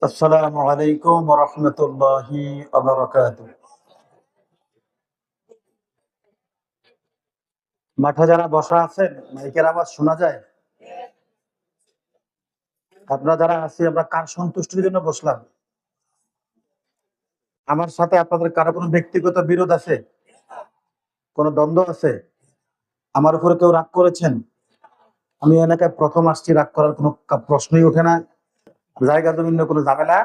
আসসালামু আলাইকুম ওয়া রাহমাতুল্লাহি ওয়া বারাকাতুহু। মাঠে যারা বসা আছেন, মাইকের আওয়াজ শোনা যায়? আপনারা যারা আছি আমরা কার সন্তুষ্টির জন্য বসলাম? আমার সাথে আপনাদের কারো কোনো ব্যক্তিগত বিরোধ আছে? কোনো দ্বন্দ্ব আছে? আমার উপরে কেউ রাগ করেছেন? আমি এলাকায় প্রথম আসছি, রাগ করার কোনো প্রশ্নই ওঠে না। জায়গা জমিন নিয়ে কোনো ঝামেলা?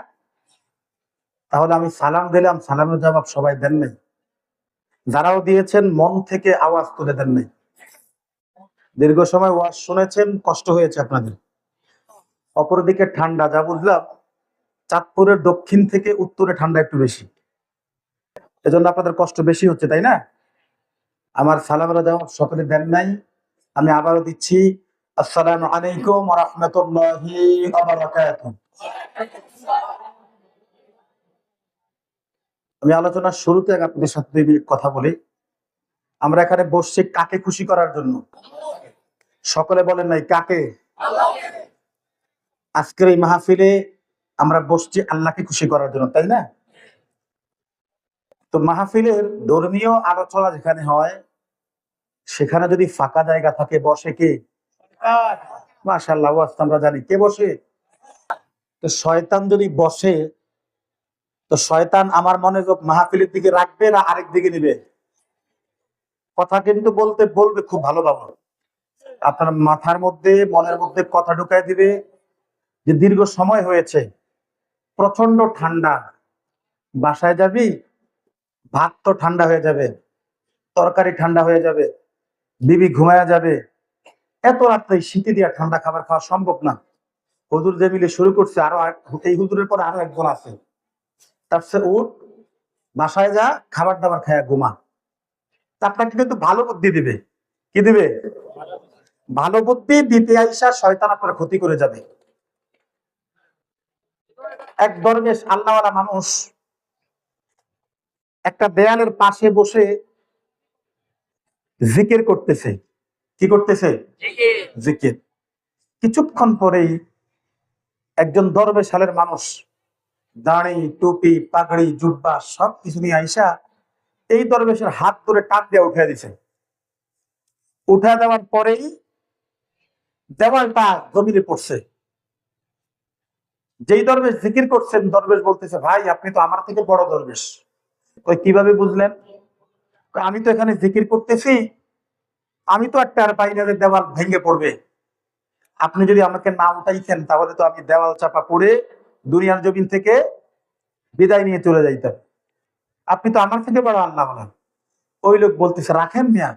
তাহলে আমি সালাম দিলাম, সালামের জবাব সবাই দেন নাই। যারাও দিয়েছেন মন থেকে আওয়াজ তুলে দেন নাই। দীর্ঘ সময় ওয়াজ শুনেছেন, কষ্ট হয়েছে আপনাদের। অপরদিকে ঠান্ডা, যা বুঝলাম চাঁদপুরের দক্ষিণ থেকে উত্তরে ঠান্ডা একটু বেশি, এজন্য আপনাদের কষ্ট বেশি হচ্ছে, তাই না? আমার সালামের জবাব সকলে দেন নাই, আমি আবারও দিচ্ছি। আসসালামু আলাইকুম ওয়া রাহমাতুল্লাহি ওয়া বারাকাতুহু। আমি আলোচনার শুরুতে আপনাদের সাথে 2 মিনিট কথা বলি। আমরা এখানে বসছি কাকে খুশি করার জন্য? সকলে বলেন নাই কাকে? আজকের এই মাহফিলে আমরা বসছি আল্লাহকে খুশি করার জন্য, তাই না? তো মাহফিলের ধর্মীয় আলোচনা যেখানে হয়, সেখানে যদি ফাঁকা জায়গা থাকে বসে কে? মাশাআল্লাহ, ওয়াজ তো আমরা জানি কে বসে। তো শয়তান যদি বসে, তো শয়তান আমার মনোযোগ মাহফিলের দিকে রাখবে না আরেক দিকে নিবে? কথা কিন্তু বলবে খুব ভালোভাবে। আপনার মাথার মধ্যে মনের মধ্যে কথা ঢুকাই দিবে যে দীর্ঘ সময় হয়েছে, প্রচন্ড ঠান্ডা, বাসায় যাবি, ভাত তো ঠান্ডা হয়ে যাবে, তরকারি ঠান্ডা হয়ে যাবে, বিবি ঘুমায়া যাবে, এত রাত্রে শীতে দিয়া ঠান্ডা খাবার খাওয়া সম্ভব না। হুজুর যে মিলে শুরু করছে, এই হুজুরের পর আরো একজন আছে, তার সে উঠ, বাসায় যা, খাবার দাবার খায়া ঘুমা। তা আপনাকে কিন্তু ভালো বুদ্ধি দিবে। কি দিবে? ভালো বুদ্ধি দিতে আইসা শয়তান আপনার ক্ষতি করে যাবে। এক দরবেশ আল্লাহওয়ালা মানুষ একটা দেয়ালের পাশে বসে জিকির করতেছে। কি করতেছে? জিকির। কিছুক্ষণ পরেই একজন দরবেশ হালের মানুষ, দাড়ি, টুপি, পাগড়ি, জুব্বা সবকিছু নিয়ে আইসা এই দরবেশের হাত ধরে টান দিয়ে উঠে দিছে। উঠে দেওয়ার পরেই দেওয়ালটা জমিনে পড়ছে। যেই দরবেশ জিকির করছেন, দরবেশ বলতেছে, ভাই আপনি তো আমার থেকে বড় দরবেশ। কই কিভাবে বুঝলেন? আমি তো এখানে জিকির করতেছি, আমি তো একটা আর পাই না যে দেওয়াল ভেঙে পড়বে। আপনি যদি আমাকে না উঠাইতেন তাহলে তো আমি দেওয়াল চাপা পড়ে দুনিয়ার জমিন থেকে বিদায় নিয়ে চলে যাইতাম। আপনি তো আমার থেকে বড় আল্লাহওয়ালা। ওই লোক বলতেছে, রাখেন মিয়া,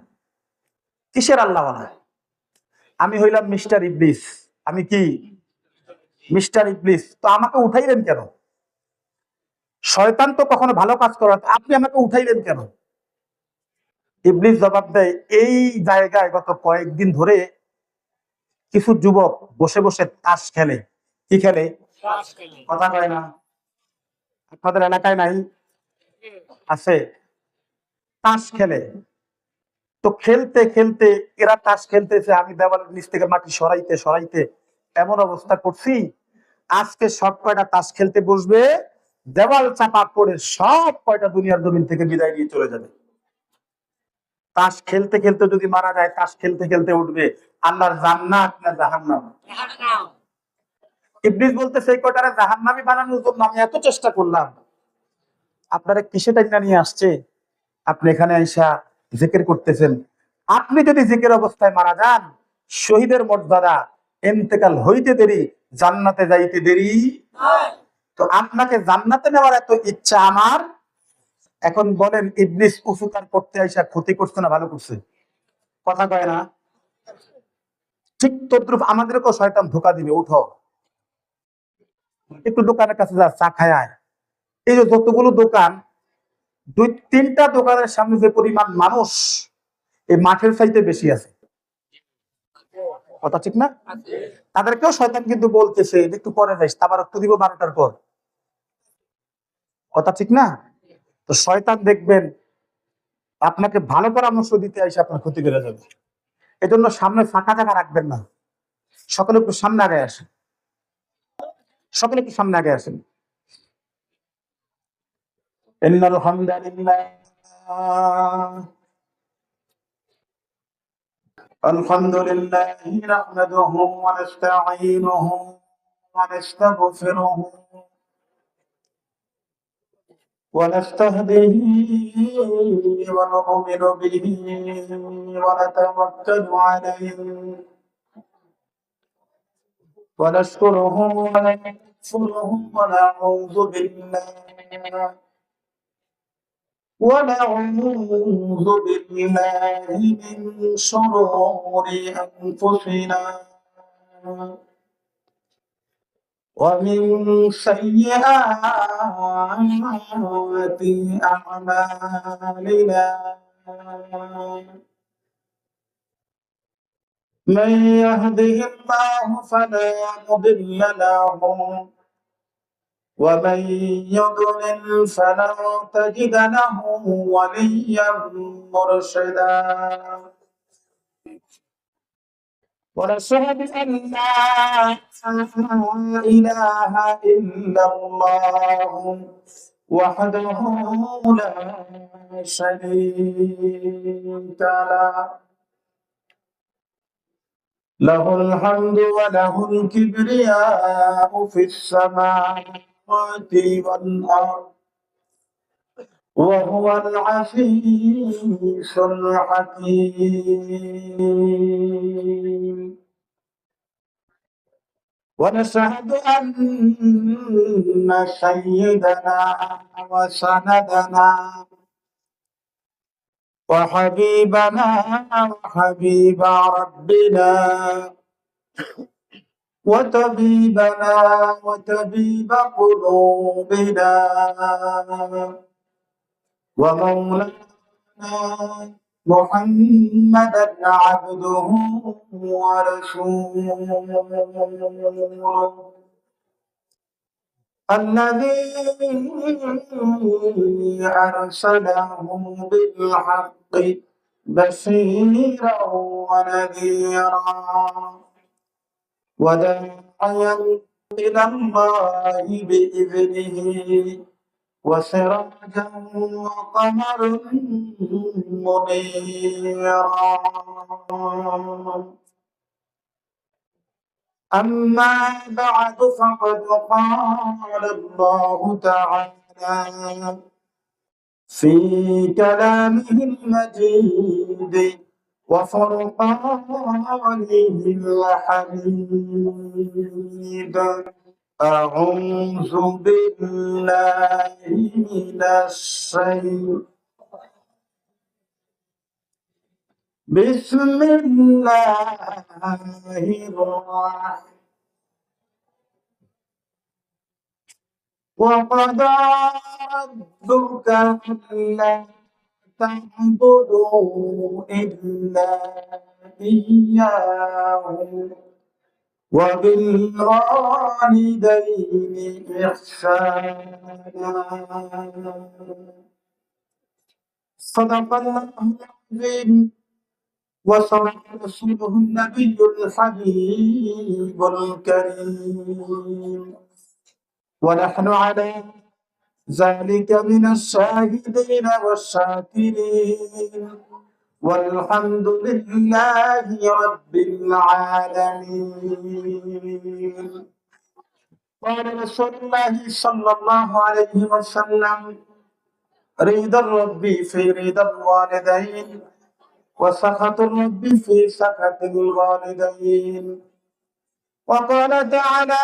কিসের আল্লাহওয়ালা? আমি হইলাম মিস্টার ইবলিস। আমি কি? মিস্টার ইবলিস। তো আমাকে উঠাইলেন কেন? শয়তান তো কখনো ভালো কাজ করে না, আপনি আমাকে উঠাইলেন কেন? ইবলিস জবাব দেয়, এই জায়গায় গত কয়েকদিন ধরে কিছু যুবক বসে বসে তাস খেলে। কি খেলে? কথা কয় না? আপনাদের এলাকায় নাই? আছে। তাস খেলে। তো খেলতে খেলতে এরা তাস খেলতেছে, আমি দেওয়ালের নিচ থেকে মাটি সরাইতে সরাইতে এমন অবস্থা করছি, আজকে সব কয়টা তাস খেলতে বসবে, দেওয়াল চাপা পড়ে সব কয়টা দুনিয়ার জমিন থেকে বিদায় নিয়ে চলে যাবে। তাস খেলতে খেলতে যদি মারা যায়, তাস খেলতে খেলতে উঠবে আল্লাহর জান্নাত না জাহান্নাম? ইবলিস বলতেছে, এই কয়টারে জাহান্নামী বানানোর জন্য আমি এত চেষ্টা করলাম, আপনারা কিসে টাইনা নিয়ে আসছে? আপনি এখানে আইসা জিকির করতেছেন। আপনি যদি জিকির অবস্থায় মারা যান, শহীদের মর্যাদা, ইন্তেকাল হইতে দেরি, জান্নাতে যাইতে দেরি। তো আপনাকে জান্নাতে নেওয়ার এত ইচ্ছা আমার। এখন বলেন, ইবলিস উপকার করতে আইসা ক্ষতি করছে না ভালো করছে? কথা কয় না? ঠিক তদ্রুপ আমাদেরকেও শয়তান ধোঁকা দিবে, উঠো একটু দোকানের কাছে যা, চা খায় আয়। এই যে যতগুলো দোকান, 2-3টা দোকানের সামনে যে পরিমাণ মানুষ, এই মাঠের চাইতে বেশি আছে। কথা ঠিক না? তাদেরকেও শয়তান কিন্তু বলতেছে, একটু পরে যাইস, আবার একটু দিব 12টার পর। কথা ঠিক না? তো শয়তান দেখবেন আপনাকে ভালো পরামর্শ দিতে এসে আপনার ক্ষতি করে যাবে। এজন্য সামনে ফাঁকা জায়গা রাখবেন না। সকলে একটু সামনে আগে আসেন। সকলে একটু সামনে আগে আসেন। إن الحمد لله نحمده ونستعينه ونستغفره ونستهديه ونؤمن به ونتوكل عليه ونشكره ونكفره ونعوذ بالله من شرور أنفسنا ومن سيئات أعمالنا من يهده الله فلا مضل له ومن يضلل فلا تجد له وليا مرشدا ونشهد أن لا إله إلا الله وحده لا شريك له الحمد وله الكبرياء في السماوات والأرض وهو العزيز الحكيم ونشهد أن سيدنا وسندنا وحبيبنا وحبيب ربنا وطبيبنا وطبيب قلوبنا ومولانا محمدا عبده ورسوله الذي أرسله بالحق بشيرا ونذيرا وداعيا إلى الله بإذنه وسراجا وقمرا منيرا أما بعد فقد قال الله تعالى في كلامه المجيد وفرقانه الحميد أعوذ بالله من الشيطان بسم الله الرحمن وقضى ربك ألا تعبدوا إلا إياه وبالوالدين إحسانا صدق الله العظيم وصدق رسوله النبي الحبيب الكريم ونحن على ذلك من الشاهدين والشاكرين والحمد لله رب العالمين قال رسول الله صلى الله عليه وسلم رضا الرب في رضا الوالدين وسخط الرب في سخط الوالدين وقال تعالى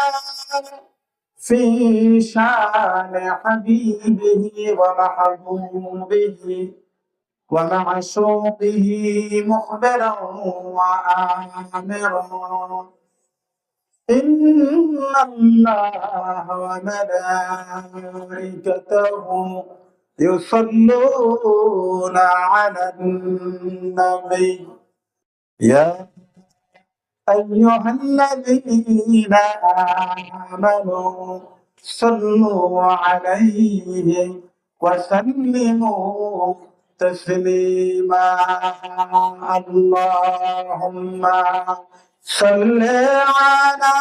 في شان حبيبه ومحبوبه ومعشوقه مخبرا وآمرا إن الله وملائكته يصلون على النبي يا أيها الذين آمنوا صلوا عليه وسلموا تسليما اللهم صل على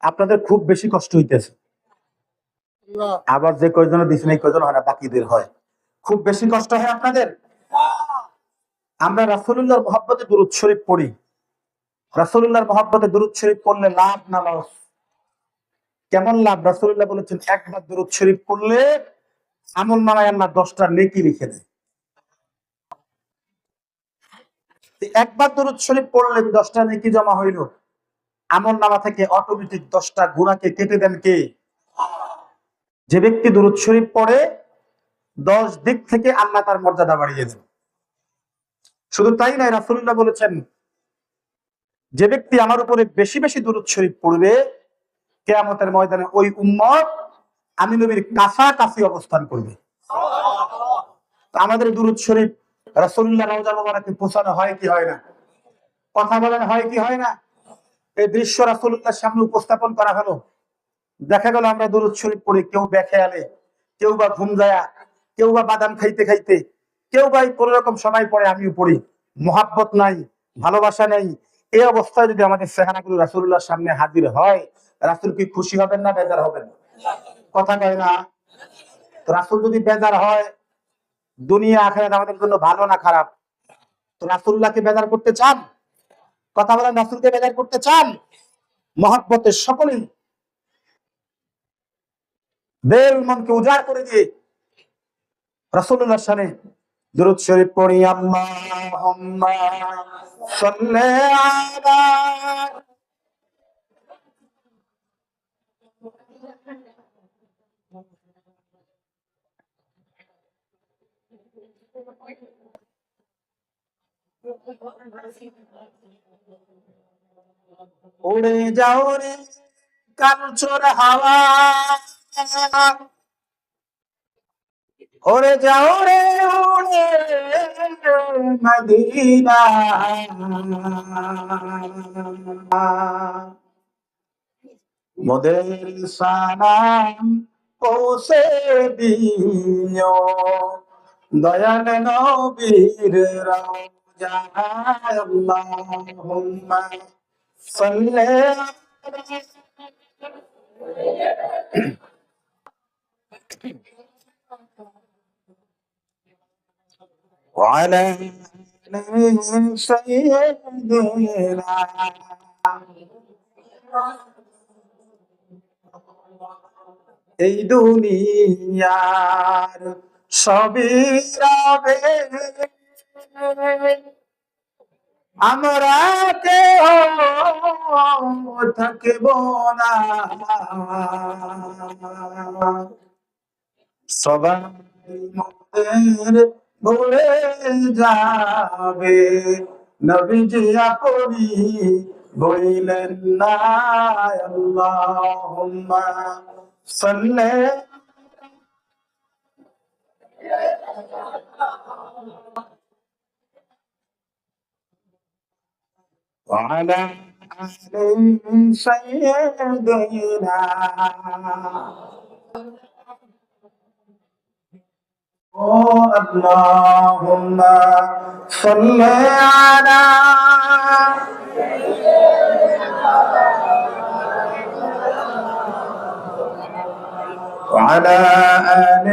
আপনাদের খুব বেশি কষ্ট হইতেছে, আবার যে কয়জন দিচ্ছেন এই কয়জন হয় না, বাকিদের হয়। খুব বেশি কষ্ট হয় আপনাদের। আমরা রাসূলুল্লাহর মহব্বতে দুরূদ শরীফ পড়ি। রাসূলুল্লাহর মহব্বতে দুরূদ শরীফ পড়লে লাভ না লস? কেমন লাভ? রাসূলুল্লাহ বলেছেন একবার দুরূদ শরীফ পড়লে আমল নামায় আল্লাহ 10টা নেকি লিখে দেয়। একবার দুরূদ শরীফ পড়লেন 10টা নেকি জমা হইল, আমল নামা থেকে অটোমেটিক 10টা গুনাহকে কেটে দেন কে? যে ব্যক্তি দুরূদ শরীফ পড়ে 10 দিক থেকে আল্লাহ তার মর্যাদা বাড়িয়ে দেন। শুধু তাই নয়, রাসূলুল্লাহ বলেছেন যে ব্যক্তি আমার উপরে বেশি বেশি দুরূদ শরীফ পড়বে কিয়ামতের ময়দানে ওই উম্মত আমি নবীর কাছাকাছি অবস্থান করবে। আমাদের দুরূদ শরীফ রাসূলুল্লাহ রওজা মোবারকে পৌঁছানো হয় কি হয় না? কথা বলেন, হয় কি হয় না? এই দৃশ্য রাসূলুল্লাহর সামনে উপস্থাপন করা হলো। দেখা গেল আমরা দুরূদ শরীফ পড়ি, কেউ বেখেয়ালে, কেউ বা ঘুম যায়া, কেউ বা বাদাম খাইতে খাইতে, কেউ বা কোন রকম সময় পড়ে, আমিও পড়ি। মহাব্বত নাই, ভালোবাসা নেই। এই অবস্থায় যদি আমাদের চেহারাগুলো রাসূলুল্লাহর সামনে হাজির হয়, রাসূল কি খুশি হবেন না বেজার হবেন? কথা কয় না? তো রাসূল যদি বেজার হয়, দুনিয়া আখিরাত আমাদের জন্য ভালো না খারাপ? তো রাসূলুল্লাহকে বেজার করতে চান? কথা বলেন, রাসূলকে বেজার করতে চান? মহব্বতের সকলেই দিল মনকে উজাড় করে দিয়ে রাসূলুল্লাহর শানে দুরূদ শরীফ পড়ি। আল্লাহুম্মা সাল্লি আলা উড়ে যাও রে কালচোর হাওয়া, ওরে যাও রে উড়ে মদিনা, মোদের সালাম পৌঁছে দিও দয়াল নবীর রওজায়। আল্লাহুম্মা সাল্লি আলা সাইয়্যিদিনা। এই দুনিয়ার সবই রবে, আমরা কেহ থাকিব না। সবাই মোদের ভুলে যাবে, নবীজি আপনি বইলেন না। আল্লাহুম্মা সাল্লি আলা আলি সাইয়্যিদিনা। আল্লাহুম্মা সাল্লি আলা وعلى آل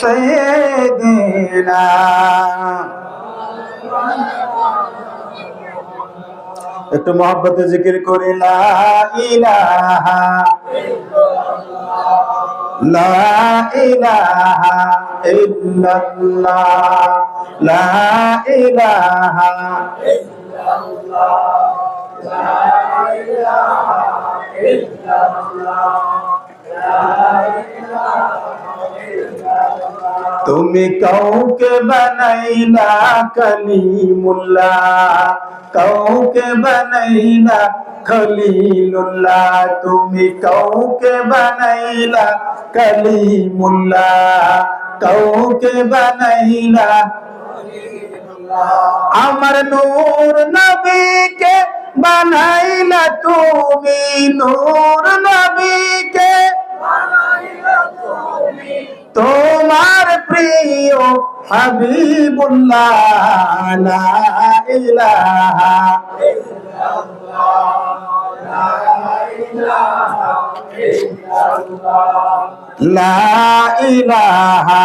سيدنا। একটু মহব্বতে জিকির করি, লা ইলাহা লা ইলাহা ইল্লাল্লাহ, লা ইলাহা ইল্লাল্লাহ, লা ইলাহা ইল্লাল্লাহ। তুমি কাউকে বানাইলা কালিমুল্লাহ, কাউকে বানাইলা খলিলুল্লাহ। তুমি কাউকে বানাইলা কালিমুল্লাহ, কাউকে বানাইলা। আমার নূর নবীকে বানাইলা তুমি, নূর নবীকে তোমার প্রিয় হাবিবুল্লাহ লা ইলাহা লা ইলাহা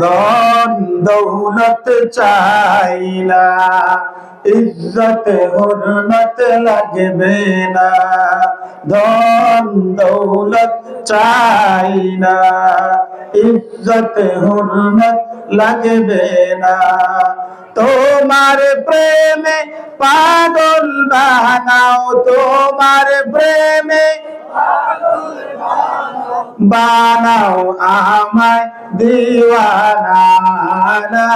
ধন দৌলত চাই না, ইজ্জত হুরমত লাগবে না। ধন দৌলত চাই না, ইজ্জত হুরমত লাগবে না। তোমার প্রেমে পাগল বানাও, তোমার প্রেমে বানাও আমায় দিওয়ানা। লা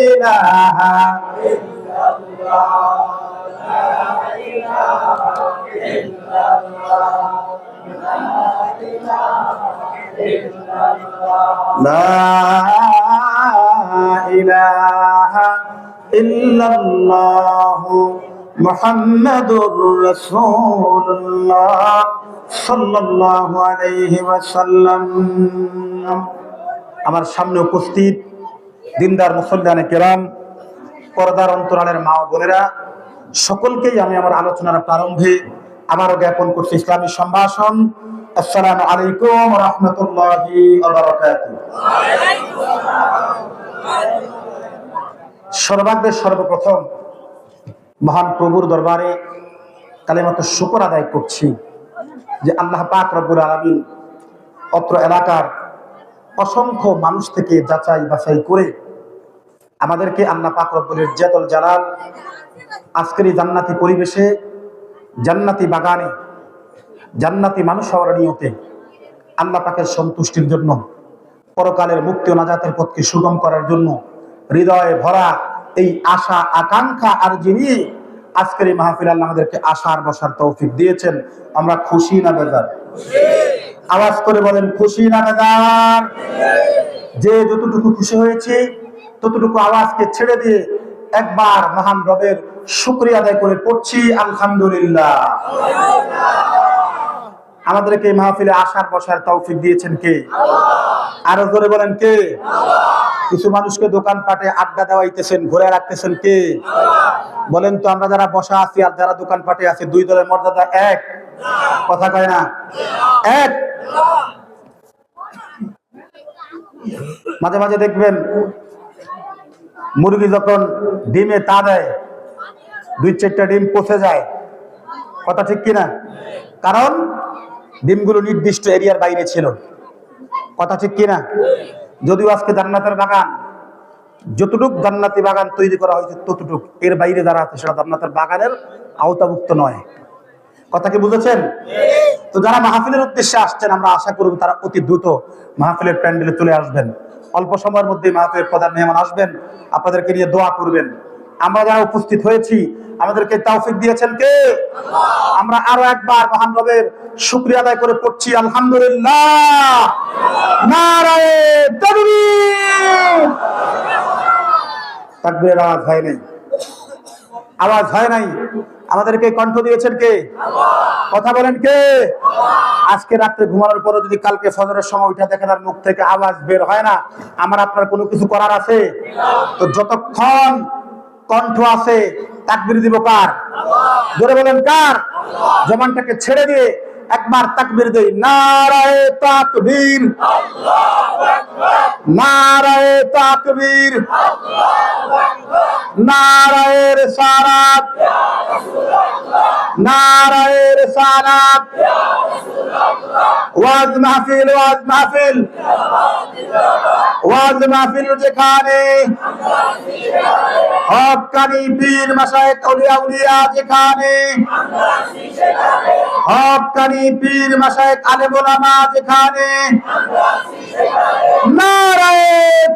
ইলাহা লা ইলাহা ইল্লাল্লাহু মুহাম্মাদুর রাসূলুল্লাহ সাল্লাল্লাহু আলাইহি ওয়াসাল্লাম। আমার সামনে উপস্থিত দিনদার মুসল্লিয়ানে কেরাম, পর্দার অন্তরালের মা ও বোনেরা, সকলকেই আমি আমার আলোচনার প্রারম্ভে আবারও জ্ঞাপন করছি ইসলামী সম্ভাষণ। আসসালামু আলাইকুম ওয়া রাহমাতুল্লাহি ওয়া বারাকাতুহু। সর্বাগ্রে সর্বপ্রথম মহান প্রভুর দরবারে কালিমাত শুকর আদায় করছি যে আল্লাহ পাক রব্বুল আলামিন অত্র এলাকার অসংখ্য মানুষ থেকে যাচাই বাছাই করে আমাদেরকে আল্লাহ পাক রব্বুল ইজ্জাতুল জালাল আজকের এই জান্নাতি পরিবেশে, জান্নাতি বাগানে, জান্নাতি মানুষ হওয়ার নিয়তে আল্লাহ পাকের সন্তুষ্টির জন্য, পরকালের মুক্তি ও নাজাতের পথকে সুগম করার জন্য হৃদয়ে ভরা এই আশা আকাঙ্ক্ষা আর যিনি আজকের এই মাহফিল আল্লাহ আমাদেরকে আশার বসার তৌফিক দিয়েছেন। আমরা খুশি না বেজার? আওয়াজ করে বলেন, খুশি না বেজার? যে যতটুকু খুশি হয়েছে ততটুকু আওয়াজকে ছেড়ে দিয়ে একবার মহান রবের শুকরিয়া আদায় করে পড়ছি আলহামদুলিল্লাহ। আমাদেরকে এই মাহফিলে আশার বসার তৌফিক দিয়েছেন কে? আরো জোরে বলেন কে? কিছু মানুষকে দোকানপাটে আড্ডা দেওয়াইতেছেন, ঘুরে রাখতেছেন কে? বলেন তো, আমরা যারা বসা আছি আর যারা দোকানপাটে আছে, দুই দলের মর্যাদা এক? কথা কয় না? এক? মাঝে মাঝে দেখবেন মুরগি যখন ডিমে তা দেয়, দুই চারটা ডিম পচে যায়। কথা ঠিক কিনা? কারণ ডিমগুলো নির্দিষ্ট এরিয়ার বাইরে ছিল। কথা ঠিক কিনা? যদিও আজকে জান্নাতের বাগান, যতটুক জান্নাতি বাগান তৈরি করা হয়েছে ততটুক, এর বাইরে যারা আছে সেটা জান্নাতের বাগানের আওতাভুক্ত নয়। কথা কি বুঝেছেন? তো যারা মাহফিলের উদ্দেশ্যে আসছেন, আমরা আশা করব তারা অতি দ্রুত মাহফিলের প্যান্ডেলে চলে আসবেন। অল্প সময়ের মধ্যে মাহফিলের প্রধান মেহমান আসবেন, আপনাদেরকে নিয়ে দোয়া করবেন। আমরা যারা উপস্থিত হয়েছি, আমাদেরকে তৌফিক দিয়েছেন কে? আমরা আরো একবার মহান রবের শুকরিয়া আদায় করে পড়ছি আলহামদুলিল্লাহ। নারায়ে তাকবীর। তাকবীরের আওয়াজ হয় নাই, আওয়াজ হয় নাই। আমাদেরকে কণ্ঠ দিয়েছেন কে? কথা বলেন কে? আজকে রাত্রে ঘুমানোর পরে যদি কালকে ফজরের সময় উঠে দেখেন আর মুখ থেকে আওয়াজ বের হয় না, আমার আপনার কোনো কিছু করার আছে? তো যতক্ষণ কণ্ঠ আছে তাকবীর দিব কার? জোরে বলেন কার? জবানটাকে ছেড়ে দিয়ে একবার তাকবীর দেই। নারায়ে তাকবীর, আল্লাহু আকবার। নারায়ে তাকবীর, আল্লাহু আকবার। নারায়ে রিসালাত, ইয়া রাসূলুল্লাহ। নারায়ে রিসালাত, ইয়া রাসূলুল্লাহ। ওয়াজ মাহফিল, ওয়াজ মাহফিল, ওয়াজ মাহফিল যেখানে হক্কানি পীর মাশায়েখ আউলিয়া উলিয়া যেখানে, হক্কানি পীর মাশায়েখ আলেম ওলামা যেখানে, নারায়ে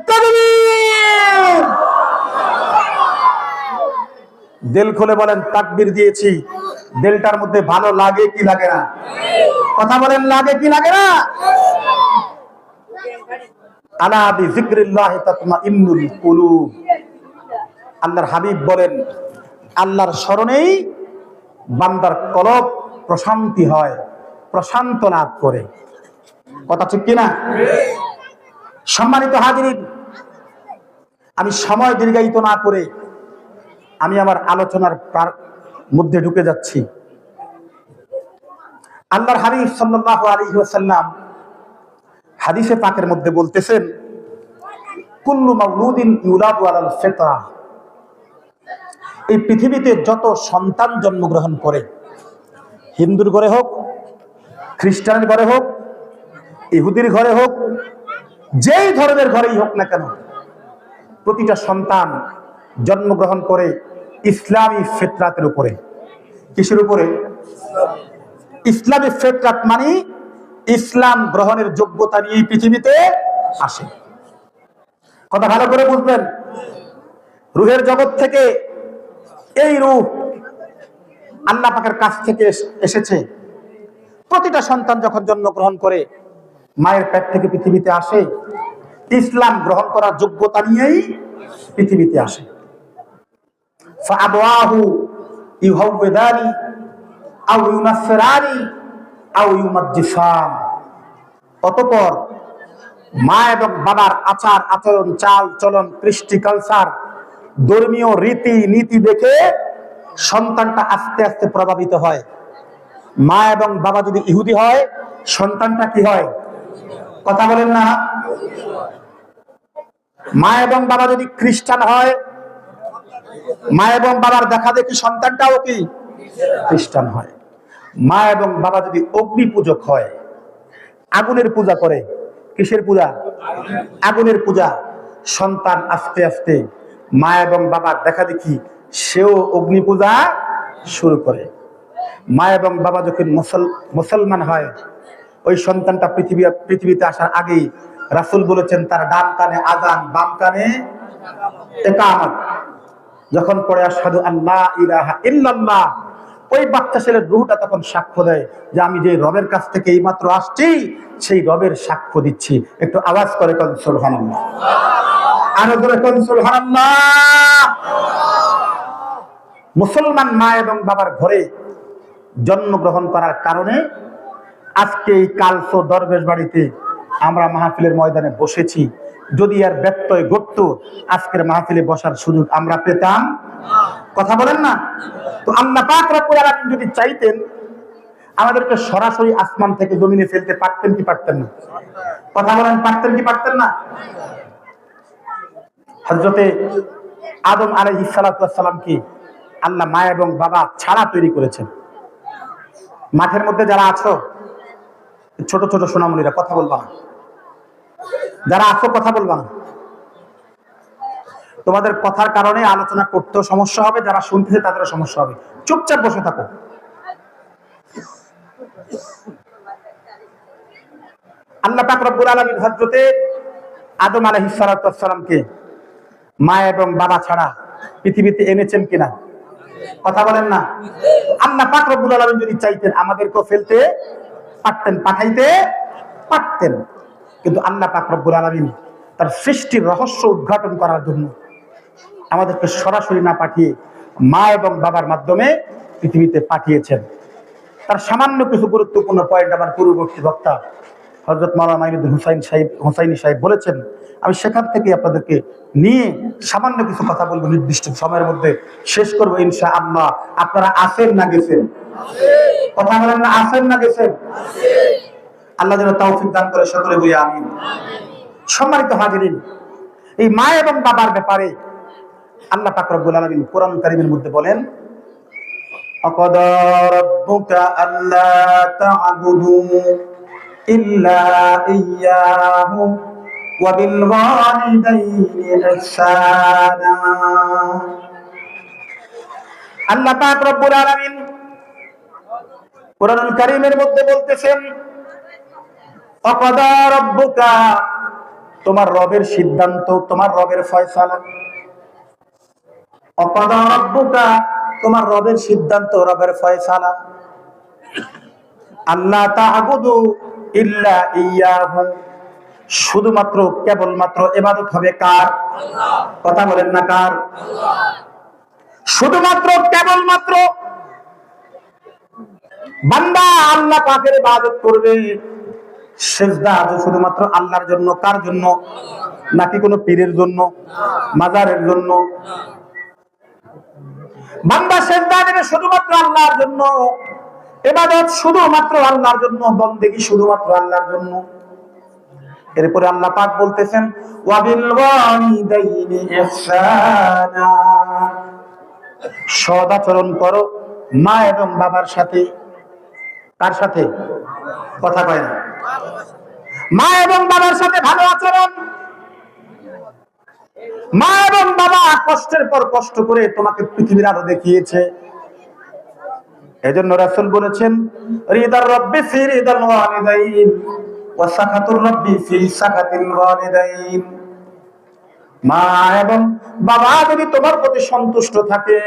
তাকবীর। দিল খুলে বলেন তাকবীর দিয়েছি। দিলটার মধ্যে ভালো লাগে কি লাগে না? কথা বলেন, লাগে কি লাগে না? আলা বিযিকরিল্লাহি তাতমাইন্নুল কুলুব। আল্লাহর হাবিব বলেন, আল্লাহর স্মরণেই বান্দার কলব প্রশান্তি হয়, প্রশান্ত লাভ করে। কথা ঠিক কিনা? সম্মানিত হাজিরিন, আমি সময় দীর্ঘায়িত না করে আমি আমার আলোচনার মধ্যে ঢুকে যাচ্ছি। আল্লাহর হাবিব সাল্লাল্লাহু আলাইহি ওয়াসাল্লাম হাদিসে পাকের মধ্যে বলতেছেন, কুল্লু মাউলুদিন ইউলাদু আলাল ফিতরা, এই পৃথিবীতে যত সন্তান জন্মগ্রহণ করে, হিন্দুর ঘরে হোক, খ্রিস্টানের ঘরে হোক, ইহুদির ঘরে হোক, যেই ধর্মের ঘরেই হোক না কেন, প্রতিটা সন্তান জন্মগ্রহণ করে ইসলামী ফিতরাতের উপরে। কিসের উপরে? ইসলামী ফিতরাত মানে ইসলাম গ্রহণের যোগ্যতা নিয়ে পৃথিবীতে আসে। কথা ভালো করে বুঝবেন। রূহের জগৎ থেকে এই রূহ আল্লাহ পাকের কাছ থেকে এসেছে। প্রতিটা সন্তান যখন জন্মগ্রহণ করে মায়ের পেট থেকে পৃথিবীতে আসে, ইসলাম গ্রহণ করার যোগ্যতা নিয়েই পৃথিবীতে আসে। ফাআবওয়াহু ইউহাউবিদানি আও ইউনাসসিরানি আও ইউমাজ্জিসান, অতঃপর মা এবং বাবার আচার আচরণ, চাল চলন, কৃষ্টি কালচার, ধর্মীয় রীতি নীতি দেখে সন্তানটা আস্তে আস্তে প্রভাবিত হয়। মা এবং বাবা যদি ইহুদি হয়, সন্তানটা কি হয়? কথা বলেন না। মা এবং বাবা যদি খ্রিস্টান হয়, মা এবং বাবার দেখা দেখি সন্তানটাও কি খ্রিস্টান হয়। মা এবং বাবা যদি অগ্নি পূজক হয়, আগুনের পূজা করে, কিসের পূজা? আগুনের পূজা, সন্তান আস্তে আস্তে মা এবং বাবার দেখা দেখি সেও অগ্নি পূজা শুরু করে। মা এবং বাবা যখন মুসলমান হয়, ওই সন্তানটা পৃথিবীতে আসার আগেই রাসূল বলেছেন তার ডান কানে আযান, বাম কানে ইকামত। যখন পড়ে আশহাদু আল্লা ইলাহা ইল্লাল্লাহ, ওই বাচ্চা ছেলের রূহটা তখন সাক্ষ্য দেয় যে আমি যে রবের কাছ থেকে এইমাত্র আসছি, সেই রবের সাক্ষ্য দিচ্ছি। একটু আওয়াজ করে কোন সুবহানাল্লাহ, আরো জোরে কোন সুবহানাল্লাহ। মুসলমান মা এবং বাবার ঘরে জন্মগ্রহণ করার কারণে আজকে এই কালসো দরবেশ বাড়িতে আমরা মাহফিলের ময়দানে বসেছি। যদি আর ব্যত্যয় ঘটতো, আজকের মাহফিলে বসার সুযোগ আমরা পেতাম? কথা বলেন না। তো আল্লাহ পাক রব্বুল আলামিন যদি চাইতেন, আমাদেরকে সরাসরি আসমান থেকে জমিনে ফেলতে পারতেন কি পারতেন না? কথা বলেন, পারতেন কি পারতেন না? হযরতে আদম আলাইহিস সালাতু ওয়াস সালাম কি আল্লাহ মা এবং বাবা ছাড়া তৈরি করেছেন। মাঠের মধ্যে যারা আছো, ছোট ছোট সোনামণিরা, কথা বলবা না। যারা আছো কথা বলবা না। তোমাদের কথার কারণে আলোচনা করতেও সমস্যা হবে, যারা শুনতেছে তাদেরও সমস্যা হবে। চুপচাপ বসে থাকো। আল্লাহ পাক রব্বুল আলামিন হযরতে আদম আলাইহিস সালাতু ওয়াস সালামকে মা এবং বাবা ছাড়া পৃথিবীতে এনেছেন কিনা? কথা বলেন না। আল্লাহ পাক রব্বুল আলামিন যদি চাইতেন, আমাদেরকেও ফেলতে পারতেন, পাঠাইতে পারতেন। কিন্তু আল্লাহ পাক রব্বুল আলামিন তার সৃষ্টির রহস্য উদ্ঘাটন করার জন্য আমাদেরকে সরাসরি না পাঠিয়ে মা এবং বাবার মাধ্যমে পৃথিবীতে পাঠিয়েছেন। তার সামান্য কিছু গুরুত্বপূর্ণ পয়েন্ট আমার পূর্ববর্তী বক্তা হযরত মাওলানা মাইনুদ্দিন হুসাইনি সাহেব বলেছেন। আমি সেখান থেকে আপনাদেরকে নিয়ে সামান্য কিছু কথা বলবো, নির্দিষ্ট সময়ের মধ্যে শেষ করবো ইনশাআল্লাহ। আপনারা আছেন না গেছেন? কথা বলেন না, আছেন না গেছেন? আল্লাহ যেন তৌফিক দান করে, সকলে বলি আমিন। সম্মানিত হাজিরিন, এই মা এবং বাবার ব্যাপারে আল্লাহ পাক রব্বুল আলামিন কোরআন কারীমের মধ্যে বলেন, আকাদা রাব্বুকা আল্লা তা'বুদু ইল্লা ইয়্যাহু ওয়া বিল ওয়ালিদাইনি ইহসানা। আল্লাহ পাক রব্বুল আলামিন কোরআনুল কারীমের মধ্যে বলতেছেন, আকাদা রাব্বুকা, তোমার রবের সিদ্ধান্ত, তোমার রবের ফয়সালা। আকাদা রাব্বুকা, তোমার রবের সিদ্ধান্ত, রবের ফয়সালা। আল্লাহ তা'বুদু ইল্লা ইয়্যাহু, শুধুমাত্র কেবলমাত্র ইবাদত হবে কার? কথা বলেন না, কার? শুধুমাত্র কেবলমাত্র বান্দা আল্লাহ পাকের ইবাদত করবে, সিজদা শুধুমাত্র আল্লাহর জন্য। কার জন্য? নাকি কোনো পীরের জন্য, মাজারের জন্য? বান্দা সিজদা দেবে শুধুমাত্র আল্লাহর জন্য, ইবাদত শুধুমাত্র আল্লাহর জন্য, বন্দেগী শুধুমাত্র আল্লাহর জন্য। এরপরে আল্লাহ পাক বলতেছেন ওয়াবিল ওয়ালিদাইনি ইহসানা, সদাচরণ করো মা এবং বাবার সাথে। কার সাথে? কথা কয় না। মা এবং বাবার সাথে ভালো আচরণ। মা এবং বাবা কষ্টের পর কষ্ট করে তোমাকে পৃথিবীর আলো দেখিয়েছে। এজন্য রাসূল বলেছেন রিদার রাব্বি ফি রিদাল ওয়ালিদাইন ওয়া সাখাতুর রাব্বি ফি সাখাতিল ওয়ালিদাইন। মা এবং বাবা যদি তোমার প্রতি সন্তুষ্ট থাকে,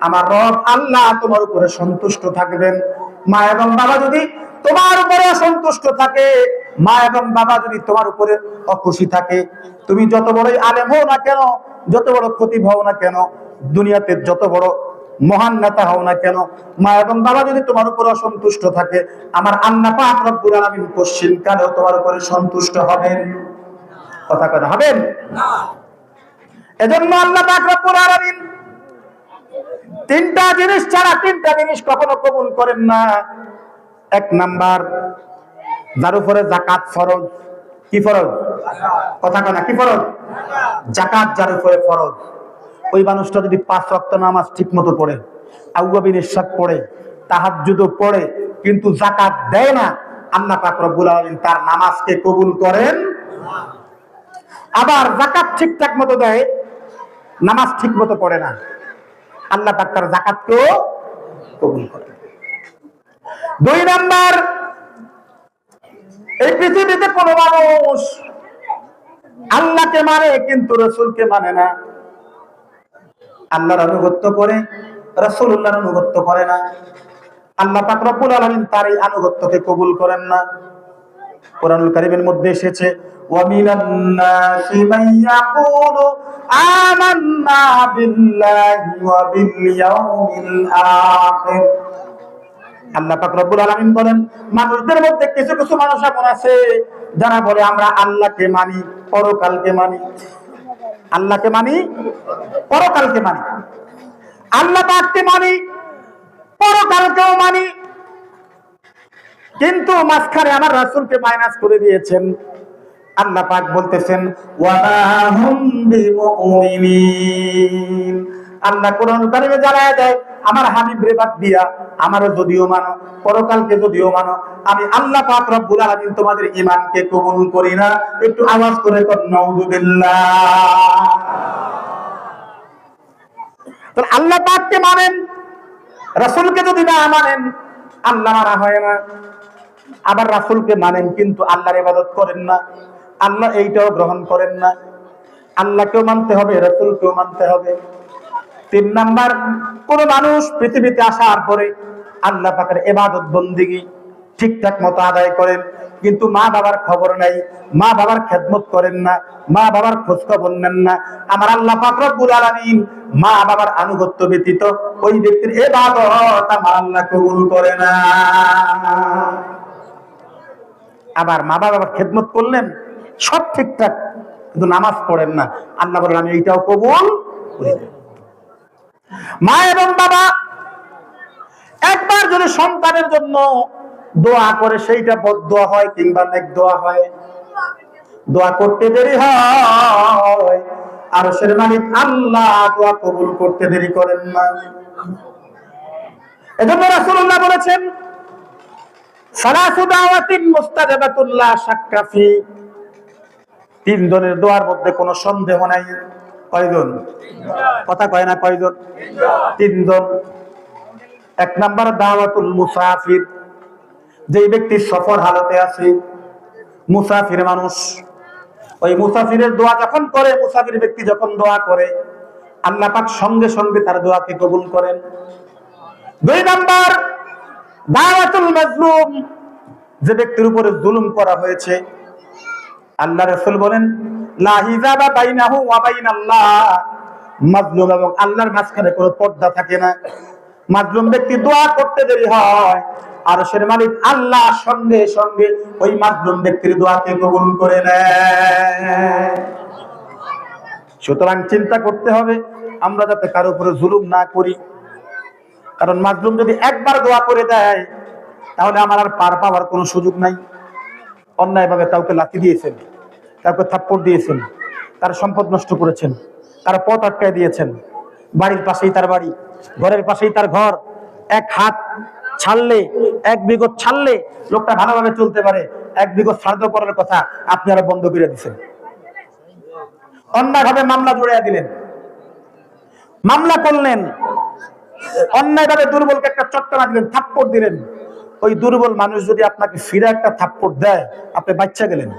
আমার রব আল্লাহ তোমার উপরে সন্তুষ্ট থাকবেন। মা এবং বাবা যদি তোমার উপরে সন্তুষ্ট থাকে, মা এবং বাবা যদি তোমার উপরে অখুশি থাকে, তুমি যত বড়ই আলেম হও না কেন, যত বড় খতিব হও না কেন, দুনিয়াতে যত বড় মহান নেতা হও না কেন, মা এবং বাবা যদি তোমার উপরে অসন্তুষ্ট থাকে, আমার আল্লাহ পাক রব্বুল আলামিন পশ্চিম কালেও তোমার উপরে সন্তুষ্ট হবেন। কথা কথা হবেন না। এজন্য আল্লাহ পাক রব্বুল আলামিন তিনটা জিনিস ছাড়া তিনটা জিনিস কখনো কবুল করেন না। এক নাম্বার, যার উপরে যাকাত ফরজ। কি ফরজ? কথা কয় না, কি ফরজ? যাকাত যার উপরে ফরজ, ওই মানুষটা যদি 5 ওয়াক্ত নামাজ ঠিক মতো পড়ে, আউয়াবিন ইশরাক পড়ে, তাহাজ্জুদও পড়ে, কিন্তু যাকাত দেয় না, আল্লাহ পাক রব্বুল আলামিন তার নামাজকে কবুল করেন না। আবার যাকাত ঠিকঠাক মতো দেয়, নামাজ ঠিক মতো পড়ে না, আল্লাহ পাক তার যাকাতকেও কবুল করে। 2 নাম্বার, এই পৃথিবীতে কোন মানুষ আল্লাহকে মানে কিন্তু রাসূলকে মানে না, আল্লাহর আনুগত্য করে রাসূলুল্লাহর আনুগত্য করে না, আল্লাহ পাক রব্বুল আলামিন তার এই আনুগত্যকে কবুল করেন না। কোরআনুল কারীমের মধ্যে এসেছে ওয়া মিনান নাসি মান ইয়াকুলু আমান্না বিল্লাহি ওয়া বিল ইয়াউমিল আখির। আল্লাহ পাক রব্বুল আলামিন বলেন, মানুষদের মধ্যে কিছু কিছু মানুষ এমন আছে যারা বলে আমরা আল্লাহকে মানি, পরকালকে মানি। আল্লাহকে মানি, পরকালকে মানি। আল্লাহ পাককে মানি, পরকালকেও মানি, কিন্তু মাঝখানে আমার রাসূলকে মাইনাস করে দিয়েছেন। আল্লাহ পাক বলতেছেন ওয়া মা হুম বিমুমিনিন। আল্লাহ কোরআন কারিমে জানায় দেয়, আমার হাবিবরে বাদ দিয়া আমারও যদিও মানো, পরকালকে যদিও মানো, আমি আল্লাহ পাক রব্বুল আলামিন তোমাদের ঈমানকে কবুল করি না। একটু আওয়াজ করে কর নাউযুবিল্লাহ। তো আল্লাহ পাককে মানেন, রাসূলকে যদি না মানেন আল্লাহ মানা হয় না। আবার রাসূলকে মানেন কিন্তু আল্লাহর ইবাদত করেন না, আল্লাহ এইটাও গ্রহণ করেন না। আল্লাহকেও মানতে হবে, রাসূলকেও মানতে হবে। 3 নাম্বার, কোন মানুষ পৃথিবীতে আসার পরে আল্লাহ পাকের ইবাদত বন্দেগী ঠিকঠাক মতো আদায় করেন, কিন্তু মা বাবার খবর নাই, মা বাবার খেদমত করেন না, মা বাবার খোঁজ খবর নেন না, আমার আল্লাহ পাক রব্বুল আলামিন মা বাবার আনুগত্য ব্যতীত ওই ব্যক্তির ইবাদত আমার আল্লাহ কবুল করে না। আবার মা বাবার খেদমত করলেন, সব ঠিকঠাক, কিন্তু নামাজ পড়েন না, আল্লাহ বলেন আমি এইটাও কবুল করি না। মা এবং বাবা একবার যদি সন্তানের জন্য দোয়া করে, সেইটা বদদোয়া হয় কিংবা নেক দোয়া হয়, দোয়া করতে দেরি হয়, আরশের মালিক আল্লাহ দোয়া কবুল করতে দেরি করেন না। এজন্য রাসূলুল্লাহ বলেছেন সালাসু দাওয়াতিন মুস্তাজাবাতুন লা শাক্কা ফি। 3 জনের দোয়ার মধ্যে কোনো সন্দেহ নাই। কয়জন? কথা কয় না, কয়জন? 3 জন। 1 নাম্বার দাওয়াতুল মুসাফির, যেই ব্যক্তি সফর হালতে আছে, মুসাফির মানুষ, ওই মুসাফিরের দোয়া যখন করে, মুসাফির ব্যক্তি যখন দোয়া করে, আল্লাহ পাক সঙ্গে সঙ্গে তার দোয়াকে কবুল করেন। 2 নাম্বার দাওয়াতুল মাজলুম, যে ব্যক্তির উপরে জুলুম করা হয়েছে, আল্লাহ রাসূল বলেন লা হিজাবা বাইনাহু ওয়া বাইনাল্লাহ, মাজলুম এবং আল্লাহর মাঝখানে কোনো পর্দা থাকে না। মাজলুম ব্যক্তি দোয়া করতে দেরি হয়, আরশের মালিক আল্লাহ সঙ্গে সঙ্গে ওই মাজলুম ব্যক্তির দোয়াকে কবুল করে নেয়। সুতরাং চিন্তা করতে হবে আমরা যাতে কারো উপরে জুলুম না করি, কারণ মাজলুম যদি একবার দোয়া করে দেয় তাহলে আমার আর পার পাওয়ার কোনো সুযোগ নাই। অন্যায়ভাবে কাউকে লাথি দিয়েছেন, কাউকে থাপ্পড় দিয়েছেন, তার সম্পদ নষ্ট করেছেন, তার পথ আটকায় দিয়েছেন, বাড়ির পাশেই তার বাড়ি, ঘরের পাশেই তার ঘর, এক হাত ছাড়লে, এক বিগত ছাড়লে লোকটা ভালোভাবে চলতে পারে, এক বিগত ছাড়তে করার কথা আপনি আরো বন্ধ করে দিচ্ছেন। অন্যায়ভাবে মামলা জড়িয়ে দিলেন, মামলা করলেন, অন্যায়ভাবে দুর্বলকে একটা চটকানা দিলেন, থাপ্পড় দিলেন। ওই দুর্বল মানুষ যদি আপনাকে ফিরে একটা থাপ্পড় দেয় আপনি বাচ্চা গেলেন।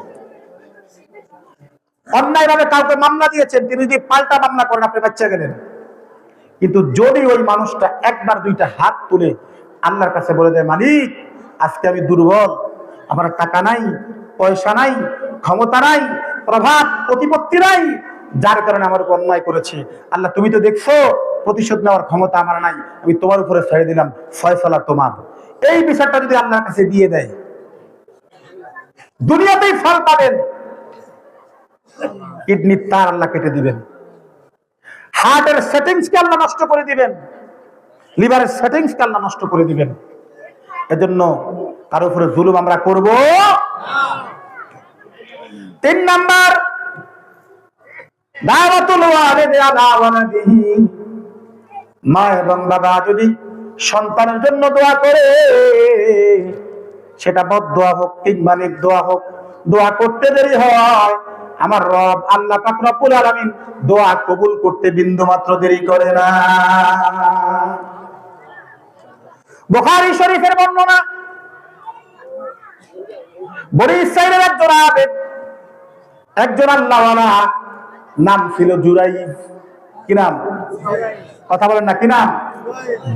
অন্যায়ভাবে কাউকে মামলা দিয়েছেন, তিনি যদি পাল্টা মামলা করেন আপনি বাচ্চা গেলেন। কিন্তু যদি ওই মানুষটা একবার দুইটা হাত তুলে আল্লাহর কাছে বলে দেয়, মালিক আজকে আমি দুর্বল, আমার টাকা নাই, পয়সা নাই, ক্ষমতা নাই, প্রভাব প্রতিপত্তি নাই, যার কারণে আমার উপর অন্যায় করেছে, আল্লাহ তুমি তো দেখছো প্রতিশোধ নেওয়ার ক্ষমতা আমার নাই, আমি তোমার উপরে ছেড়ে দিলাম, ফয়সালা তোমার। এই বিষয়টা যদি আল্লাহর কাছে দিয়ে দেয় দুনিয়াতেই ফল পাবেন। কিডনির তার আল্লাহ কেটে দিবেন, হার্টের সেটিংস কে আল্লাহ নষ্ট করে দিবেন, লিভারের সেটিংস কে আল্লাহ নষ্ট করে দিবেন। এজন্য কারো উপরে জুলুম আমরা করব। 3 নাম্বার, দাওয়াতুল ওয়ালিদি আলা ওয়ালাদিহি, মা এবং বাবা যদি সন্তানের জন্য দোয়া করে, সেটা বদদোয়া হোক কিংবা নেক দোয়া হোক, দোয়া করতে দেরি হয়, আমার রব আল্লাহ পাক রব্বুল আলামিন দোয়া কবুল করতে বিন্দু মাত্র দেরি করে না। বুখারী শরীফের বর্ণনা, বনি ইসরাঈলের একজন আবেদ, একজন আল্লাহওয়ালা, নাম ছিল জুরাইয। কি নাম? কথা বলেন না, কি নাম?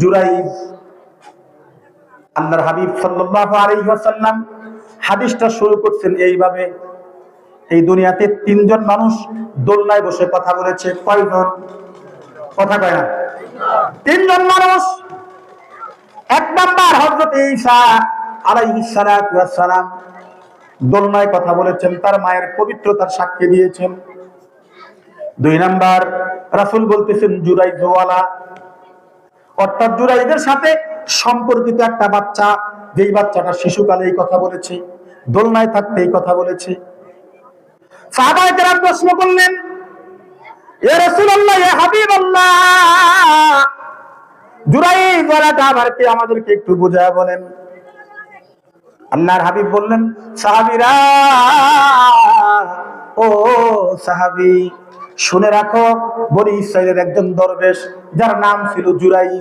জুরাইয। আল্লাহর হাবিব সাল্লাল্লাহু আলাইহি ওয়াসাল্লাম হাদিসটা শুরু করছেন এইভাবে, এই দুনিয়াতে 3 জন মানুষ দোলনায় বসে কথা বলেছে। কয়জন? কথা কয় না? 3 জন মানুষ। 1 নাম্বার হযরত ঈসা আলাইহিস সালাতু ওয়াস সালাম দোলনায় কথা বলেছেন, তার মায়ের পবিত্রতার সাক্ষী দিয়েছেন। 2 নাম্বার রাসূল বলতেছেন জুরাইযওয়ালা, অর্থাৎ জুরাইদের সাথে সম্পর্কিত একটা বাচ্চা, যেই বাচ্চাটা শিশুকালে এই কথা বলেছে, দোলনায় থাকতে এই কথা বলেছে। সাহাবায়ে কেরাম প্রশ্ন করলেন, ইয়া রাসূলুল্লাহ, ইয়া হাবিবাল্লাহ, জুরাইযওয়ালাটা আবার কে, আমাদেরকে একটু বুঝায় বলেন। আল্লাহর হাবিব বললেন, সাহাবীরা, ও সাহাবী, শুনে রাখো, বনি ইসরাঈলের একজন দরবেশ যার নাম ছিল জুরাইয।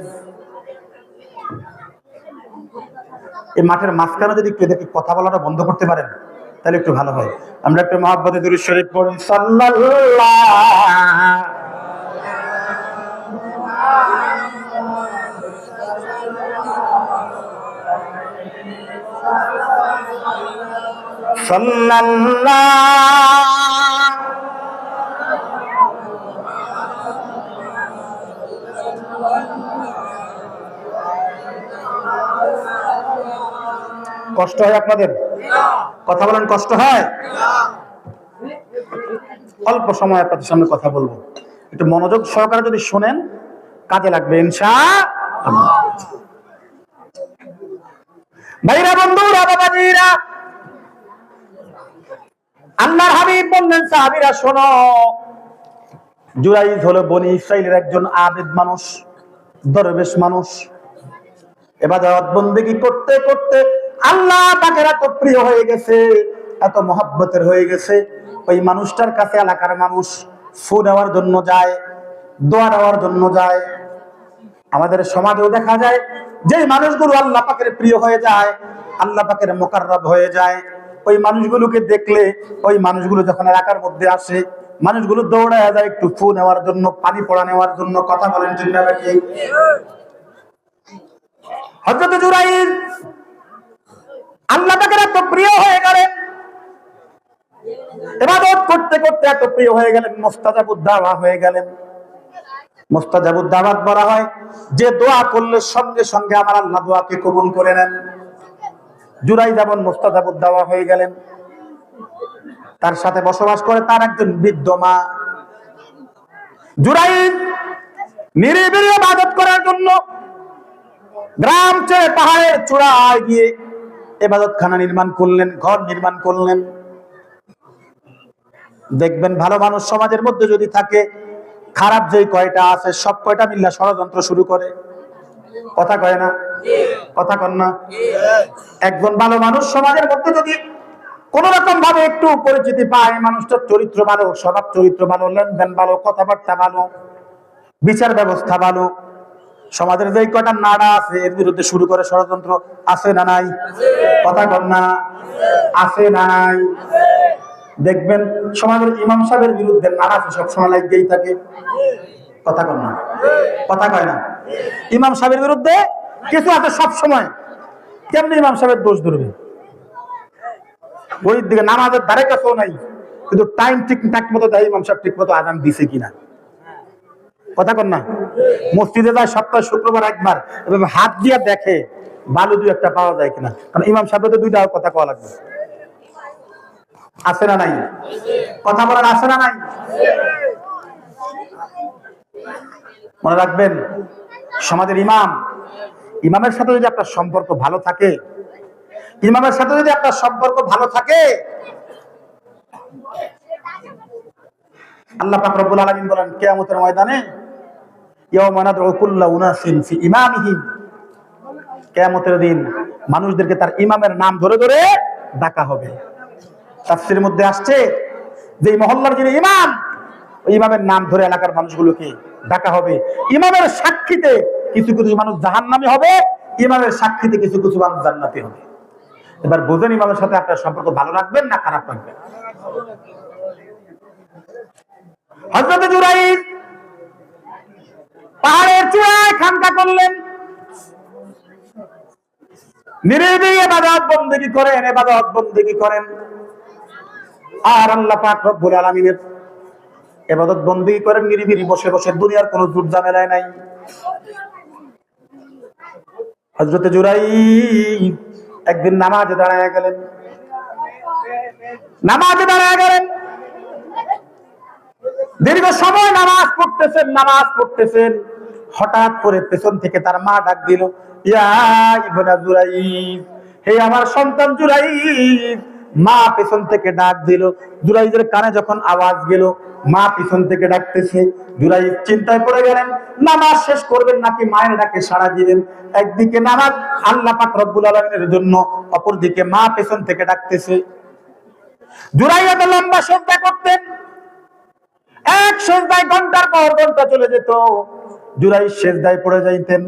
এই মাঠের মাঝখানে যদি কেউ দেখি কথা বলাটা বন্ধ করতে পারেন তাহলে একটু ভালো হয়। আমরা একটু মহব্বতে দুরূদ শরীফ পড়ি, কষ্ট হয় আপনাদের? কথা বলেন, কষ্ট হয়? অল্প সময় আপনাদের সামনে কথা বলবো, একটু মনোযোগ সহকারে যদি শোনেন কাজে লাগবে ইনশাআল্লাহ। ভাইরা, বন্ধুরা, বাবাজিরা, আল্লাহর হাবিব বললেন, সাহাবীরা শোনো, জুরাইয হলো বনি ইসরাঈলের একজন আবেদ মানুষ, দরবেশ মানুষ। ইবাদত বন্দেগী করতে করতে আল্লাহ পাকের এত প্রিয় হয়ে গেছে, এত মহব্বতের হয়ে গেছে, ওই মানুষটার কাছে এলাকার মানুষ ফু নেওয়ার জন্য যায়, দোয়া নেওয়ার জন্য যায়। আমাদের সমাজেও দেখা যায় যে মানুষগুলো আল্লাহ পাকের প্রিয় হয়ে যায়, আল্লাহ পাকের মুকাররব হয়ে যায়, ওই মানুষগুলোকে দেখলে, ওই মানুষগুলো যখন এলাকার মধ্যে আসে, মানুষগুলো দৌড়ায় যায় একটু ফু নেওয়ার জন্য, পানি পড়া নেওয়ার জন্য। কথা বলেন ঠিক না নাকি? হযরত জুরাইয আল্লাহ পাকের এত প্রিয় হয়ে গেলেন, ইবাদত করতে করতে এত প্রিয় হয়ে গেলেন, মুস্তাজাবুদ দাওয়া হয়ে গেলেন। মুস্তাজাবুদ দাওয়াত বলা হয়, যে দোয়া করলে সঙ্গে সঙ্গে আমার আল্লাহ দোয়াকে কবুল করে নেন। জুরাই যেমন মুস্তাজাবুদ দাওয়া হয়ে গেলেন। তার সাথে বসবাস করে তার একজন বৃদ্ধ মা। জুরাই নিরিবিলি ইবাদত করার জন্য গ্রাম ছেড়ে পাহাড়ের চূড়ায় গিয়ে ইবাদতখানা নির্মাণ করলেন, ঘর নির্মাণ করলেন। দেখবেন ভালো মানুষ সমাজের মধ্যে যদি থাকে, খারাপ যেই কয়টা আছে সব কয়টা মিল্লা ষড়যন্ত্র শুরু করে। কথা কয় না? কথা কন না? একজন ভালো মানুষ সমাজের মধ্যে যদি কোন রকম ভাবে একটু পরিচিতি পায়, মানুষটার চরিত্র ভালো, স্বভাব চরিত্র ভালো, লেনদেন ভালো, কথাবার্তা ভালো, বিচার ব্যবস্থা ভালো, সমাজের যেই কয়টা নাড়া আছে এর বিরুদ্ধে শুরু করে ষড়যন্ত্র। আছে না নাই? কথা কন না? আছে না নাই? দেখবেন সমাজের ইমাম সাহেবের বিরুদ্ধে নাড়া সবসময় লাগতেই থাকে। কথা কন না? কথা কয় না? ইমাম সাহেবের বিরুদ্ধে কিছু আছে সব সময়। কেমনি ইমাম সাহেবের দোষ ধরবে? ওই দিকে নামাজের ধারে কাছেও নাই, কিন্তু টাইম ঠিক মতো দেয় ইমাম সাহেব, ঠিক মতো আজান দিছে কিনা। কথা কন না? মসজিদে যায় সপ্তাহে শুক্রবার একবার, এভাবে হাত দিয়ে দেখে বালু দুই একটা পাওয়া যায় কিনা, কারণ ইমাম সাহেব তো দুইটা কথা কওয়া লাগবে। আছে না নাই? কথা বলার আছে না নাই? মনে রাখবেন, সমাজের ইমামের সাথে যদি আপনার সম্পর্ক ভালো থাকে, আল্লাহ পাক রব্বুল আলামিন বলেন কিয়ামতের ময়দানে, ইয়াওমা নাদউ কুল্লা উনাসিন ফি ইমামিহিম, কিয়ামতের দিন মানুষদেরকে তার ইমামের নাম ধরে ধরে ডাকা হবে। তাফসীরের মধ্যে আসছে যে মহল্লার যিনি ইমাম, ওই ইমামের নাম ধরে এলাকার মানুষগুলোকে ডাকা হবে। ইমামের সাক্ষীতে কিছু কিছু মানুষ জাহান্নামী হবে, ইমামের সাক্ষীতে কিছু কিছু মানুষ জান্নাতি হবে। এবার বুঝেন ইমামের সাথে আপনার সম্পর্ক ভালো রাখবেন না খারাপ রাখবেন। হযরত জুরাইর পাহাড়ের চূড়ায় খানকা করলেন, নিরিবিলি ইবাদত বন্দেগী করেন। আর আল্লাহ পাক রব্বুল আলামিনের ইবাদত বন্দেগী করেন নিরিবিলি বসে বসে, দুনিয়ার কোনো ঝুট ঝামেলায় নাই। হযরত জুরাইর একদিন নামাজে দাঁড়ায় গেলেন। দীর্ঘ সময় নামাজ পড়তেছেন। হঠাৎ করে পেছন থেকে তার মা ডাক দিল, ইয়া ইবনা জুরাইর, হে আমার সন্তান জুরাইর। মা পেছন থেকে ডাক দিল। জুরাইরের কানে যখন আওয়াজ গেল মা পিছন থেকে ডাকতেছে, জুরাইর চিন্তায় পড়ে গেলেন, নামাজ শেষ করবেন নাকি মায়ের ডাকে সাড়া দিবেন। একদিকে নামাজ আল্লাহ পাক রব্বুল আলামিনের জন্য, অপরদিকে মা পেছন থেকে ডাকতেছে। জুরাইর এত লম্বা সিজদা করতেন, এক সিজদায় ঘন্টার পর ঘন্টা চলে যেত। জুরাইর সিজদায় পড়ে যাইতেন।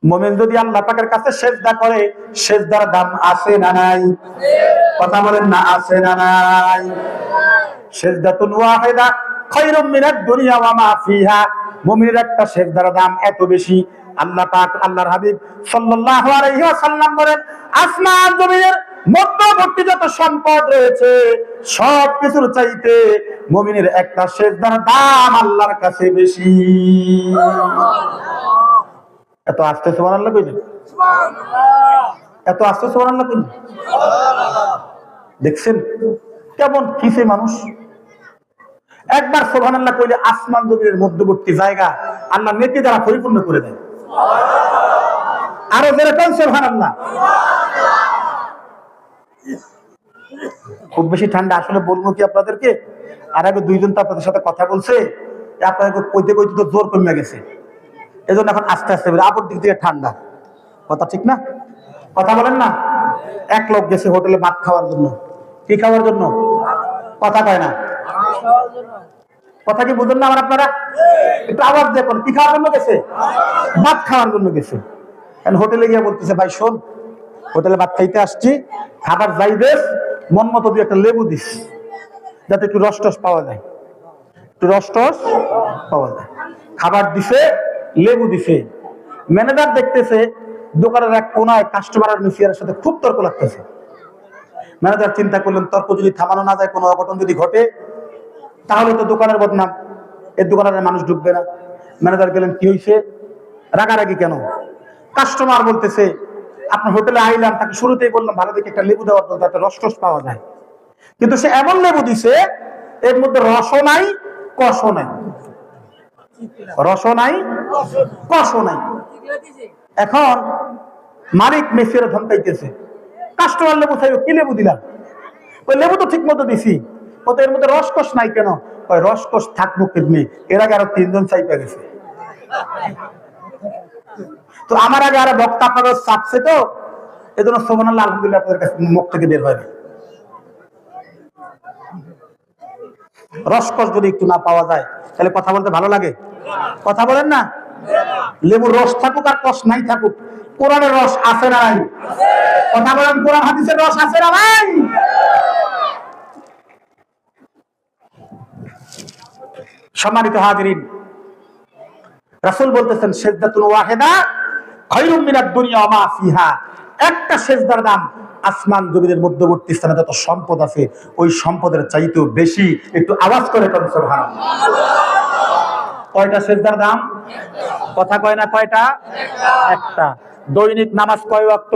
মুমিন যদি আল্লাহ পাকের কাছে সিজদা করে, সিজদার দাম আছে না নাই? কথা বলেন না, আছে না নাই? সিজদাতুন ওয়াহিদা খায়রুম মিনাদ দুনিয়া ওয়া মা ফিহা। মুমিনের একটা সিজদার দাম এত বেশি, আল্লাহ পাক আল্লাহর হাবিব সাল্লাল্লাহু আলাইহি ওয়াসাল্লাম বলেন, আসমান জমিনের মধ্যবর্তী যত সম্পদ রয়েছে সব কিছুর চাইতে মুমিনের একটা সিজদার দাম আল্লাহর কাছে বেশি। এত আস্তে সুবহানাল্লাহ কইলেন? এত আস্তে সুবহানাল্লাহ কইলেন? দেখছেন কেমন কিসে মানুষ। একবার সুবহানাল্লাহ কইলে আসমান জমিনের মধ্যবর্তী জায়গা আল্লাহ নেকি দ্বারা পরিপূর্ণ করে দেয়। আরো জোরে কোন সুবহানাল্লাহ। খুব বেশি ঠান্ডা আসলে বলবো কি আপনাদেরকে, আর আগে দুইজন তো আপনাদের সাথে কথা বলছে, আপনাদের কইতে কইতে তো জোর কমে গেছে, এজন্য এখন আস্তে আস্তে বলে আপর দিক থেকে ঠান্ডা। কথা ঠিক না? কথা বলেন না। এক লোক গেছে হোটেলে ভাত খাওয়ার জন্য। কি খাওয়ার জন্য? কথা কয় না। কথা কি বুঝেন না আমার আপনারা? একটু আওয়াজ দেখুন। কি খাওয়ার জন্য গেছে? ভাত খাওয়ার জন্য গেছে। হোটেলে গিয়ে বলতেছে, ভাই শোন, হোটেলে ভাত খাইতে আসছি, খাবার যাই দেশ মন মতো দিয়ে একটা লেবু দিস, যাতে একটু রস টস পাওয়া যায়, খাবার দিছে, লেবু দিছে। ম্যানেজার দেখতেছে দোকানের এক কোনায় কাস্টমার আর মিসিয়ারের সাথে খুব তর্ক লাগতেছে। ম্যানেজার চিন্তা করলেন, তর্ক যদি থামানো না যায়, কোনো অঘটন যদি ঘটে, তাহলে তো দোকানের বদনাম, এর দোকানের মানুষ ঢুকবে না। ম্যানেজার গেলেন, কি হয়েছে, রাগারাগি কেন? কাস্টমার বলতেছে আপনার হোটেলে আইলাম, তাকে শুরুতেই বললাম ভালো দেখে একটা লেবু দেওয়ার জন্য, তাতে রস টস পাওয়া যায়, কিন্তু সে এমন লেবু দিছে এর মধ্যে রসও নাই কষও নাই, রসও নাই কষও নাই। এখন মালিক মেসির ধমকাইতেছে, কাস্টমার লেবু চাইবে, কি লেবু দিলাম? ওই লেবু তো ঠিক মতো দিছি, ও তো এর মধ্যে রসকস নাই কেন? ওই রসকস থাকবো কেমনি, এর আগে আরো 3 জন চাইপা গেছে। তো আমার আগে আরো বক্তা আপনারা চাপছে, তো এই জন্য সুবহানাল্লাহ আলহামদুলিল্লাহ আপনাদের কাছে মুখ থেকে বের হয় না। রসকস যদি একটু না পাওয়া যায় তাহলে কথা বলতে ভালো লাগে? কথা বলেন না? লেবুর রস থাকুক আর কষ নাই থাকুক, কোরআনের রস আছে না নাই? কথা বলেন, কোরআন হাদিসের রস আছে না নাই? সম্মানিত হাজিরিন, রাসূল বলতেছেন সিজদাতুল ওয়াহিদা খায়রুম মিনাদ দুনিয়া ওয়া মা ফিহা। একটা সিজদার দাম আসমান জমিনের মধ্যবর্তী স্থানে যত সম্পদ আছে ওই সম্পদের চাইতেও বেশি। একটু আওয়াজ করে কোন সুবহানাল্লাহ। কয়টা সিজদার দাম? কথা কয় না, কয়টা? একটা। দৈনিক নামাজ কয় ওয়াক্ত?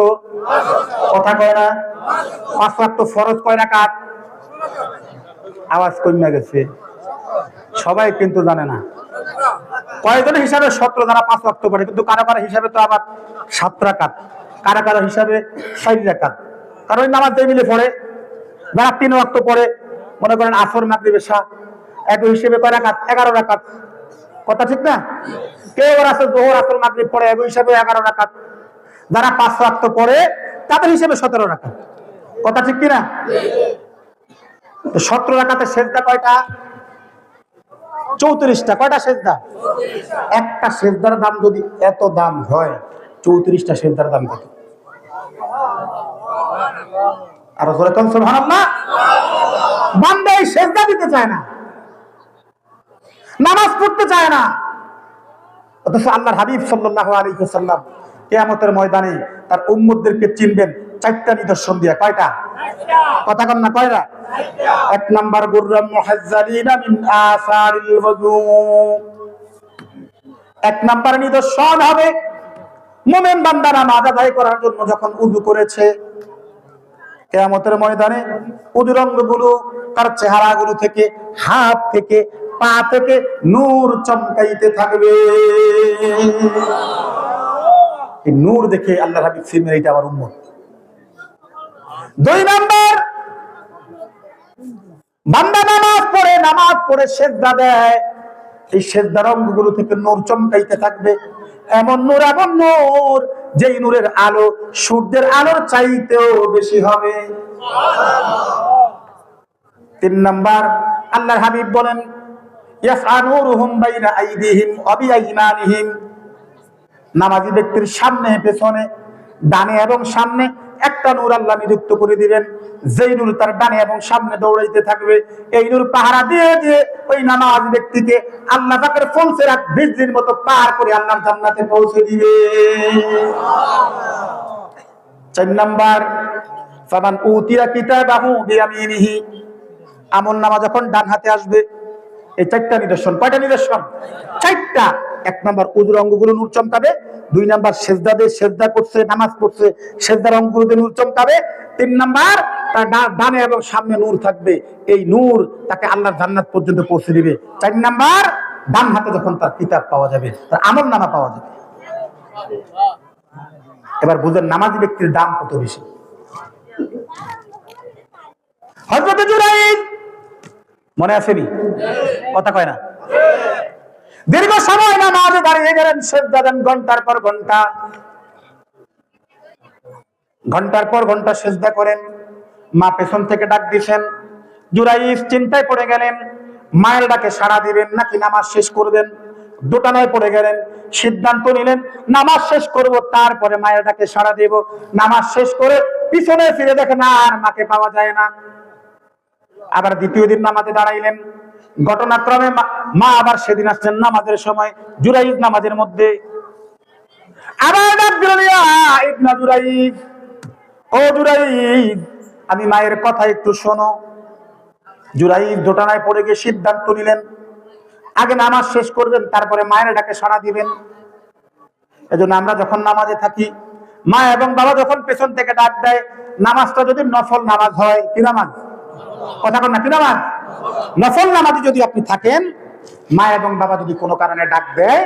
কথা কয় না? 5 ওয়াক্ত। ফরজ কয় রাকাত? আওয়াজ কমে গেছে, সবাই কিন্তু জানে না। কয়েকজনের হিসাবে 17, যারা 5 ওয়াক্ত পড়ে, কিন্তু কারো কারো হিসাবে তো আবার 7 রাকাত, কারো কারো হিসাবে 4 রাকাত। কারণ ওই নামাজ দিয়ে মিলে পড়ে, যারা 3 ওয়াক্ত পড়ে, মনে করেন আসর মাগরিব এশা, একই হিসেবে কয় রাকাত? 11 রাকাত। কথা ঠিক না? কেউ আছে যোহর আসর মাগরিব পড়ে, একই হিসাবে 11 রাকাত। যারা 5 ওয়াক্ত পড়ে তাদের হিসেবে 17 রাকাত। কথা ঠিক কিনা? 17 রাকাতের সেজদা কয়টা? 34টা। কয়টা সেজদা? একটা সেজদার দাম যদি এত দাম হয়, 34টা সেজদার দাম কত? আর জোরে কোন সুবহানাল্লাহ। বান্দা এই সেজদা দিতে চায় না, নামাজ পড়তে চায় না, অথচ আল্লাহর হাবিব সাল্লাল্লাহু আলাইহি ওয়াসাল্লাম কিয়ামতের ময়দানে তার উম্মতদেরকে চিনবেন 4টা নিদর্শন দিয়ে। কয়টা? কথা কন না, কয়টা? 1 নাম্বার, গুররাম মুহাজ্জালিনা মিন আসারিল ওযু। 1 নাম্বার নিদর্শন হবে মুমিন বান্দা নামাজ আদায় করার জন্য যখন ওযু করেছে, কিয়ামতের ময়দানে ওযুর অঙ্গগুলো, তার চেহারাগুলো থেকে, হাত থেকে, পা থেকে নূর চমকাইতে থাকবে। এই নূর দেখে আল্লাহর হাবিব চিনবেন এটা আমার উম্মত। 2 নাম্বার, বান্দা নামাজ পড়ে সেজদা দেয়, এই সেজদার অঙ্গগুলো থেকে নূর চমকাইতে থাকবে। এমন নূর যেই নূরের আলো সূর্যের আলোর চাইতেও বেশি হবে। 3 নাম্বার, আল্লাহর হাবিব বলেন ইয়াসআনুরুহুম বাইনা আইদিহিম ওয়া বিআইমানিহিম। নামাজি ব্যক্তির সামনে পেছনে, ডানে এবং সামনে একটা নূর আল্লাহ নিযুক্ত করে দিবেন, যেই নূর তার ডানে এবং সামনে দৌড়াইতে থাকবে। এই নূর পাহারা দিয়ে দিয়ে ওই নামাজ ব্যক্তিকে আল্লাহ পাকের ফলসেরাত বৃষ্টির মতো পার করে আল্লাহর জান্নাতে পৌঁছে দিবে। 4 নাম্বার, ফামান উতিয়া কিতাবাহু বিয়ামিনিহি। আমল নামা যখন ডান হাতে আসবে, এই 4টা নিদর্শন। কয়টা নিদর্শন? 4টা। 1 নাম্বার, ওযুর অঙ্গগুলো নূর চমকাবে। 2 নাম্বার, সেজদা করছে, নামাজ পড়ছে, সেজদার অঙ্গগুলোতে নূর চমকাবে। 3 নাম্বার, তার ডানে এবং সামনে নূর থাকবে, এই নূর তাকে আল্লাহর জান্নাত পর্যন্ত পৌঁছে দিবে। 4 নাম্বার, ডান হাতে যখন তার কিতাব পাওয়া যাবে, তার আমল নামা পাওয়া যাবে। এবার বুঝেন নামাজি ব্যক্তির দাম কত বেশি। হযরত জুরাইর মনে আসেনি? কথা কয় না? দীর্ঘ সময় নামাজে দাঁড়িয়ে গেলেন, সেজদা দেন ঘন্টার পর ঘন্টা, ঘন্টার পর ঘন্টা সেজদা করেন। মা পেছন থেকে ডাক দিয়েছেন। জুরাইর চিন্তায় পড়ে গেলেন, মায়ের ডাকে সাড়া দিবেন নাকি নামাজ শেষ করবেন। দোটানায় পড়ে গেলেন, সিদ্ধান্ত নিলেন নামাজ শেষ করব, তারপরে মায়ের ডাকে সাড়া দেব। নামাজ শেষ করে পিছনে ফিরে দেখেন আর মাকে পাওয়া যায় না। আবার দ্বিতীয় দিন নামাজে দাঁড়াইলেন, ঘটনাক্রমে মা আবার সেদিন আসছেন নামাজের সময়, জুরাইদ নামাজের মধ্যে। আবার ডাক দিলেন, ইয়া ইবনা জুরাইদ, ও জুরাইদ, আমি মায়ের কথা একটু শোনো। জুরাইদ দোটানায় পড়ে গিয়ে সিদ্ধান্ত নিলেন আগে নামাজ শেষ করবেন, তারপরে মায়ের ডাকে সাড়া দিবেন। এজন্য আমরা যখন নামাজে থাকি, মা এবং বাবা যখন পেছন থেকে ডাক দেয়, নামাজটা যদি নফল নামাজ হয়, কি নামাজ? কথা বল না, কি নামাজ? নফল নামাজে যদি আপনি থাকেন, মা এবং বাবা যদি কোনো কারণে ডাক দেয়,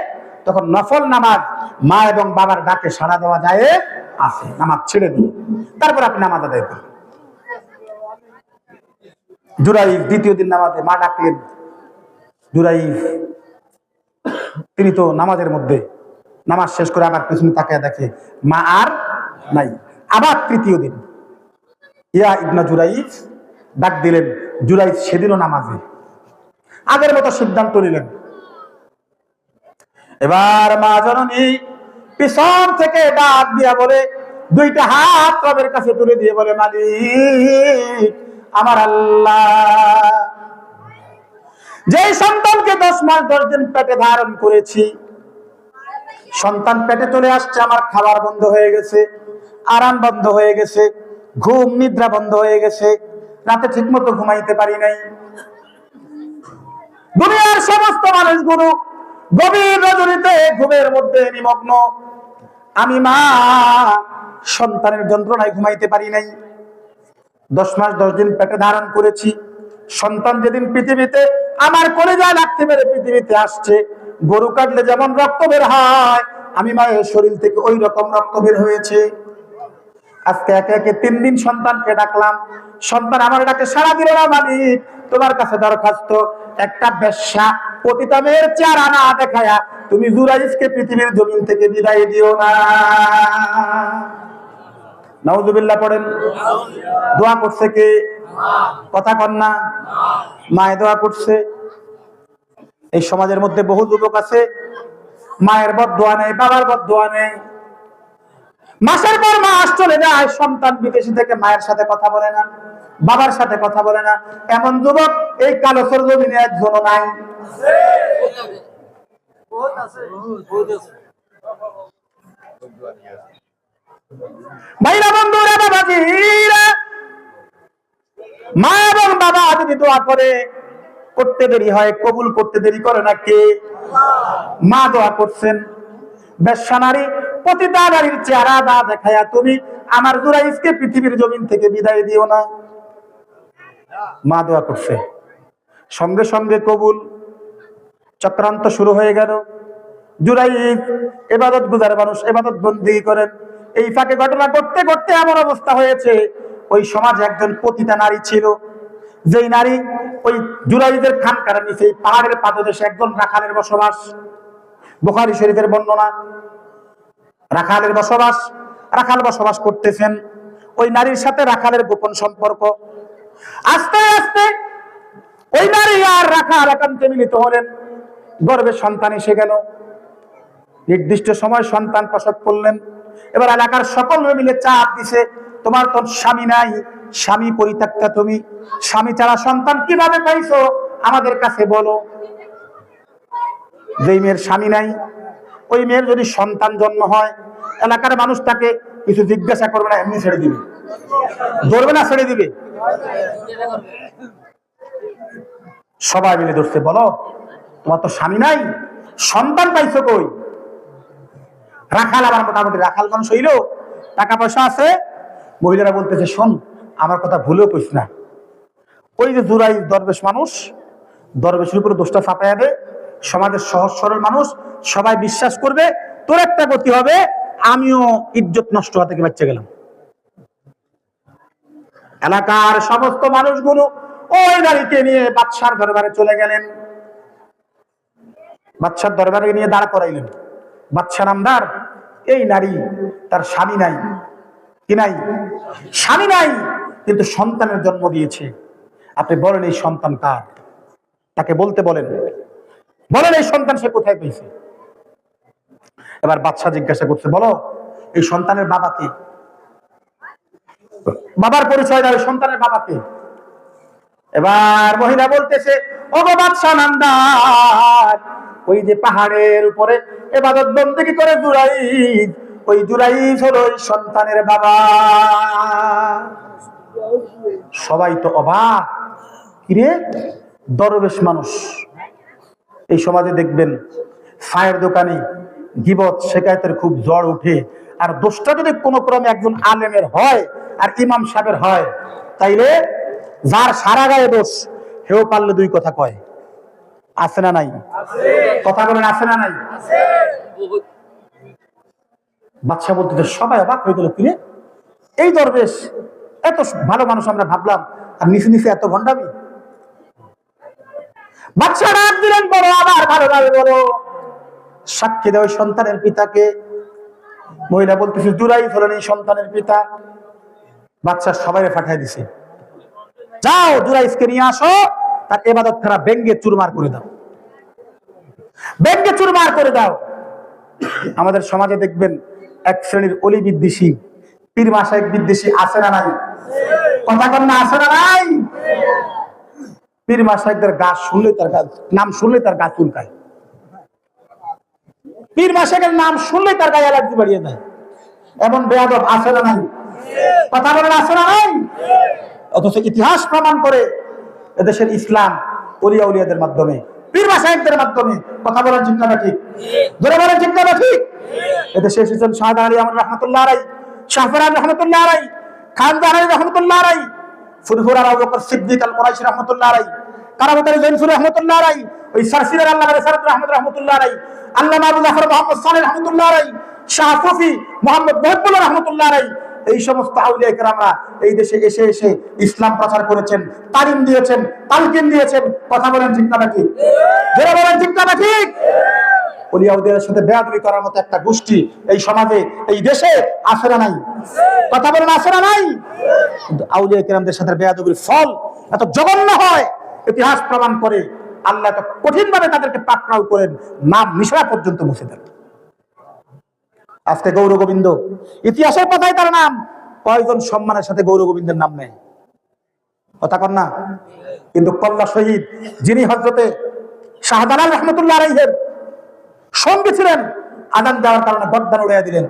তখন নফল নামাজ মা এবং বাবার ডাকে সাড়া দেওয়া যায় আছে, নামাজ ছেড়ে দিন, তারপর আপনি নামাজ আদায় করেন। জুরাইফ দ্বিতীয় দিন নামাজে মা ডাকলেন, জুরাইফ তিনি তো নামাজের মধ্যে, নামাজ শেষ করে আবার পেছনে তাকিয়ে দেখে মা আর নাই। আবার তৃতীয় দিন ইয়া ইবনা জুরাইফ ডাক দিলেন, জুরাইফ সেদিনও নামাজে আগের মতো সিদ্ধান্ত নিলেন। এবার মা জননী পিছন থেকে ডাক দিয়া বলে, দুইটা হাত রবের কাছে তুলে দিয়ে বলে, মালিক আমার আল্লাহ, যে সন্তানকে 10 মাস 10 দিন পেটে ধারণ করেছি, সন্তান পেটে চলে আসছে, আমার খাবার বন্ধ হয়ে গেছে, আরাম বন্ধ হয়ে গেছে, ঘুম নিদ্রা বন্ধ হয়ে গেছে, রাতে ঠিক মতো ঘুমাইতে পারি নাই। দুনিয়ার সমস্ত মানুষগুলো গভীর রজনীতে ঘুমের মধ্যে নিমগ্ন, আমি মা সন্তানের যন্ত্রণায় ঘুমাইতে পারি নাই। 10 মাস 10 দিন পেটে ধারণ করেছি, সন্তান যেদিন পৃথিবীতে আমার কলিজা লাগতে পেরে পৃথিবীতে আসছে, গরু কাটলে যেমন রক্ত বের হয়, আমি মায়ের শরীর থেকে ওই রকম রক্ত বের হয়েছে। আজকে একে একে 3 দিন সন্তানকে ডাকলাম, সন্তান আমার ডাকে সাড়া দিল না। মালিক তোমার কাছে দরখাস্ত, একটা বেশ্যা পতিতা মেয়ের চেহারা না দেখায়া তুমি জুরাইফকে পৃথিবীর জমিন থেকে বিদায় দিও না। নাউজুবিল্লাহ পড়েন। দোয়া করছে কে? কথা কন না, মায়ে দোয়া করছে। এই সমাজের মধ্যে বহু যুবক আছে, মায়ের বদদোয়া নেই, বাবার বদদোয়া নেই। মাসের পর মাস চলে যায়, সন্তান বিদেশি থেকে মায়ের সাথে কথা বলে না, বাবার সাথে কথা বলে না। এমন যুবক এই কালোসর জমিনে একজনও নাই। ভাইরা, বন্ধুরা, বাবাজিরা, মা এবং বাবা যদি দোয়া করে, করতে দেরি হয়, কবুল করতে দেরি করে না কে? মা দোয়া করছেন, বেশ্যা নারী পতিতা নারীর চেহারা না দেখায়া তুমি আমার জুরাইফকে পৃথিবীর জমিন থেকে বিদায় দিও না। মা দোয়া করছে, সঙ্গে সঙ্গে কবুল। চক্রান্ত শুরু হয়ে গেল। জুরাইফ ইবাদত গুজার মানুষ, ইবাদত বন্দি করেন। এই ফাঁকে ঘটনা করতে করতে এমন অবস্থা হয়েছে, ওই সমাজে একজন পতিতা নারী ছিল, যেই নারী ওই জুরাইফের খানকার নিচে পাহাড়ের পাদদেশে একজন রাখালের বসবাস। বুখারী শরীফের বর্ণনা, রাখালের বসবাস, রাখাল বসবাস করতেছেন। ওই নারীর সাথে রাখালের গোপন সম্পর্ক। আস্তে আস্তে ওই নারী আর রাখাল একান্তে মিলিত হলেন, গর্ভে সন্তান এসে গেল। নির্দিষ্ট সময় সন্তান প্রসব করলেন। এবার এলাকার সকল মিলে চাপ দিছে, তোমার তো স্বামী নাই, স্বামী পরিত্যক্তা, তুমি স্বামী ছাড়া সন্তান কিভাবে পাইছো আমাদের কাছে বলো। যেই মেয়ের স্বামী নাই, ওই মেয়ের যদি সন্তান জন্ম হয়, এলাকার মানুষ তাকে কিছু জিজ্ঞাসা করবে না, এমনি ছেড়ে দিবে। ধরবে না, ছেড়ে দিবে। সবাই মিলে ধরছে, বলো তোমার তো স্বামী নাই, সন্তান পাইছো কই? রাখাল আবার মোটামুটি রাখাল মানুষ হইল, টাকা পয়সা আছে। মহিলারা বলতেছে, শোন, আমার কথা ভুলেও কইস না, ওই যে জুরাইফ দরবেশ মানুষ, দরবেশের উপরে দোষটা চাপাইয়া দে, সমাজের সহজ সরল মানুষ সবাই বিশ্বাস করবে, তোর একটা গতি হবে, আমিও ইজ্জত নষ্ট হওয়া থেকে বাঁচতে গেলাম। এলাকার সমস্ত মানুষগুলো ওই নারীকে নিয়ে বাদশার দরবারে চলে গেলেন। বাদশার দরবারে নিয়ে দাঁড় করাইলেন। বাদশা নামদার, এই নারী তার স্বামী নাই, কি নাই? স্বামী নাই, কিন্তু সন্তানের জন্ম দিয়েছে। আপনি বলেন এই সন্তান কার? তাকে বলতে বলেন, বলেন এই সন্তান সে কোথায় পেয়েছে? এবার বাদশা জিজ্ঞাসা করছে, বলো এই সন্তানের বাবা কে? বাবার পরিচয় দাও, সন্তানের বাবা কে? এবার মহিলা বলতেছে, ও বাদশা নামদার, ওই যে পাহাড়ের উপরে ইবাদত বন্দেগী করে জুরাইফ, ওই জুরাইফ হলো ওই সন্তানের বাবা। সবাই তো অবাক, কিরে দরবেশ মানুষ, এই সমাজে দেখবেন চায়ের দোকানে গীবত শেকায়তের খুব জ্বর উঠে, আর দোষটা যদি কোনো ক্রমে একজন আলেমের হয় আর ইমাম সাহেবের হয়, তাইলে যার সারা গায়ে দোষ হেও পারলে দুই কথা কয়। আছে না নাই? কথা বলেন, আছে না নাই? বাদশা বলতে সবাই অবাক হয়ে গেল, কিরে এই দরবেশ এত ভালো মানুষ আমরা ভাবলাম, আর নিচে নিচে এত ভণ্ডামি। বাদশা ডাক দিলেন, বলো আবার ভালোভাবে বলো, সাক্ষী দেওয়া সন্তানের পিতাকে। মহিলা বলতেছে জুরাইজ হলেন এই সন্তানের পিতা। বাদশা সবাই পাঠাই দিছে, যাও জুরাইজকে নিয়ে আসো, তার ইবাদত খানা ব্যঙ্গে চুরমার করে দাও, ব্যঙ্গে চুরমার করে দাও। আমাদের সমাজে দেখবেন এক শ্রেণীর অলি বিদ্বেষী, পীর মাশায়েখ বিদ্বেষী আছে না নাই? কথা কন না, আছে না নাই? পীর মাশায়েখদের গাছ শুনলে, তার নাম শুনলে তার গা চুলকায়। পীর মাশায়েখের নাম শুনলে তার গায়ে অ্যালার্জি বাড়িয়ে দেয়। এমন বেয়াদব আছে না নাই? কথা বলেন, আছে না নাই? অথচ ইতিহাস প্রমাণ করে এদেশের ইসলাম ওলিয়া উলিয়াদের মাধ্যমে, পীর মাশায়েখদের মাধ্যমে। কথা বলেন ঠিক না ঠিক? জোরে বলেন ঠিক না ঠিক? এদেশে এসেছেন শাহজাহান আলী আহমদ রহমতুল্লাহ আলাইহি, শাহফরান রহমতুল্লাহ আলাইহি, খান জাহান আলী রহমতুল্লাহ আলাইহি, ফুরফুরা আবু বকর সিদ্দিক আল কুরাইশি রহমতুল্লাহ আলাইহি, কারামত আলী জৈনসুরি রহমতুল্লাহ আলাইহি, ওই সারসিরার আল্লামা রিসালাত আহমদ রহমতুল্লাহ আলাইহি, আল্লামা আবু জাফর মুহাম্মদ সালেহ রহমতুল্লাহ আলাইহি, শাহ সুফি মুহাম্মদ মুহিবুল্লাহ রহমতুল্লাহ আলাইহি, এই সমস্ত আউলিয়া কেরামরা এই দেশে এসে এসে ইসলাম প্রচার করেছেন, তালিম দিয়েছেন, তালকিন দিয়েছেন। কথা বলেন ঠিক না ঠিক? যারা বলেন ঠিক না ঠিক? ওলিয়া উলিয়াদের সাথে বেয়াদবি করার মতো একটা গোষ্ঠী এই সমাজে, এই দেশে আছে না নাই? কথা বলেন, আছে না নাই? কিন্তু আউলিয়া কেরামদের সাথে বেয়াদবির ফল এত জঘন্য হয়, ইতিহাস প্রমাণ করে। আল্লাহ এত কঠিন ভাবে তাদেরকে পাকড়াও করেন, নাম নিশানা পর্যন্ত মুছে দেন। আজকে গৌর গোবিন্দ, ইতিহাসের পাতায় তার নাম, কয়জন সম্মানের সাথে গৌর গোবিন্দের নাম নেয়? কথা কন না? কিন্তু কল্লা শহীদ, যিনি হযরতে শাহজালাল রহমতুল্লাহ আলাইহির সঙ্গে ছিলেন, আজান দেওয়ার কারণে গর্দান উড়িয়ে দিলেন,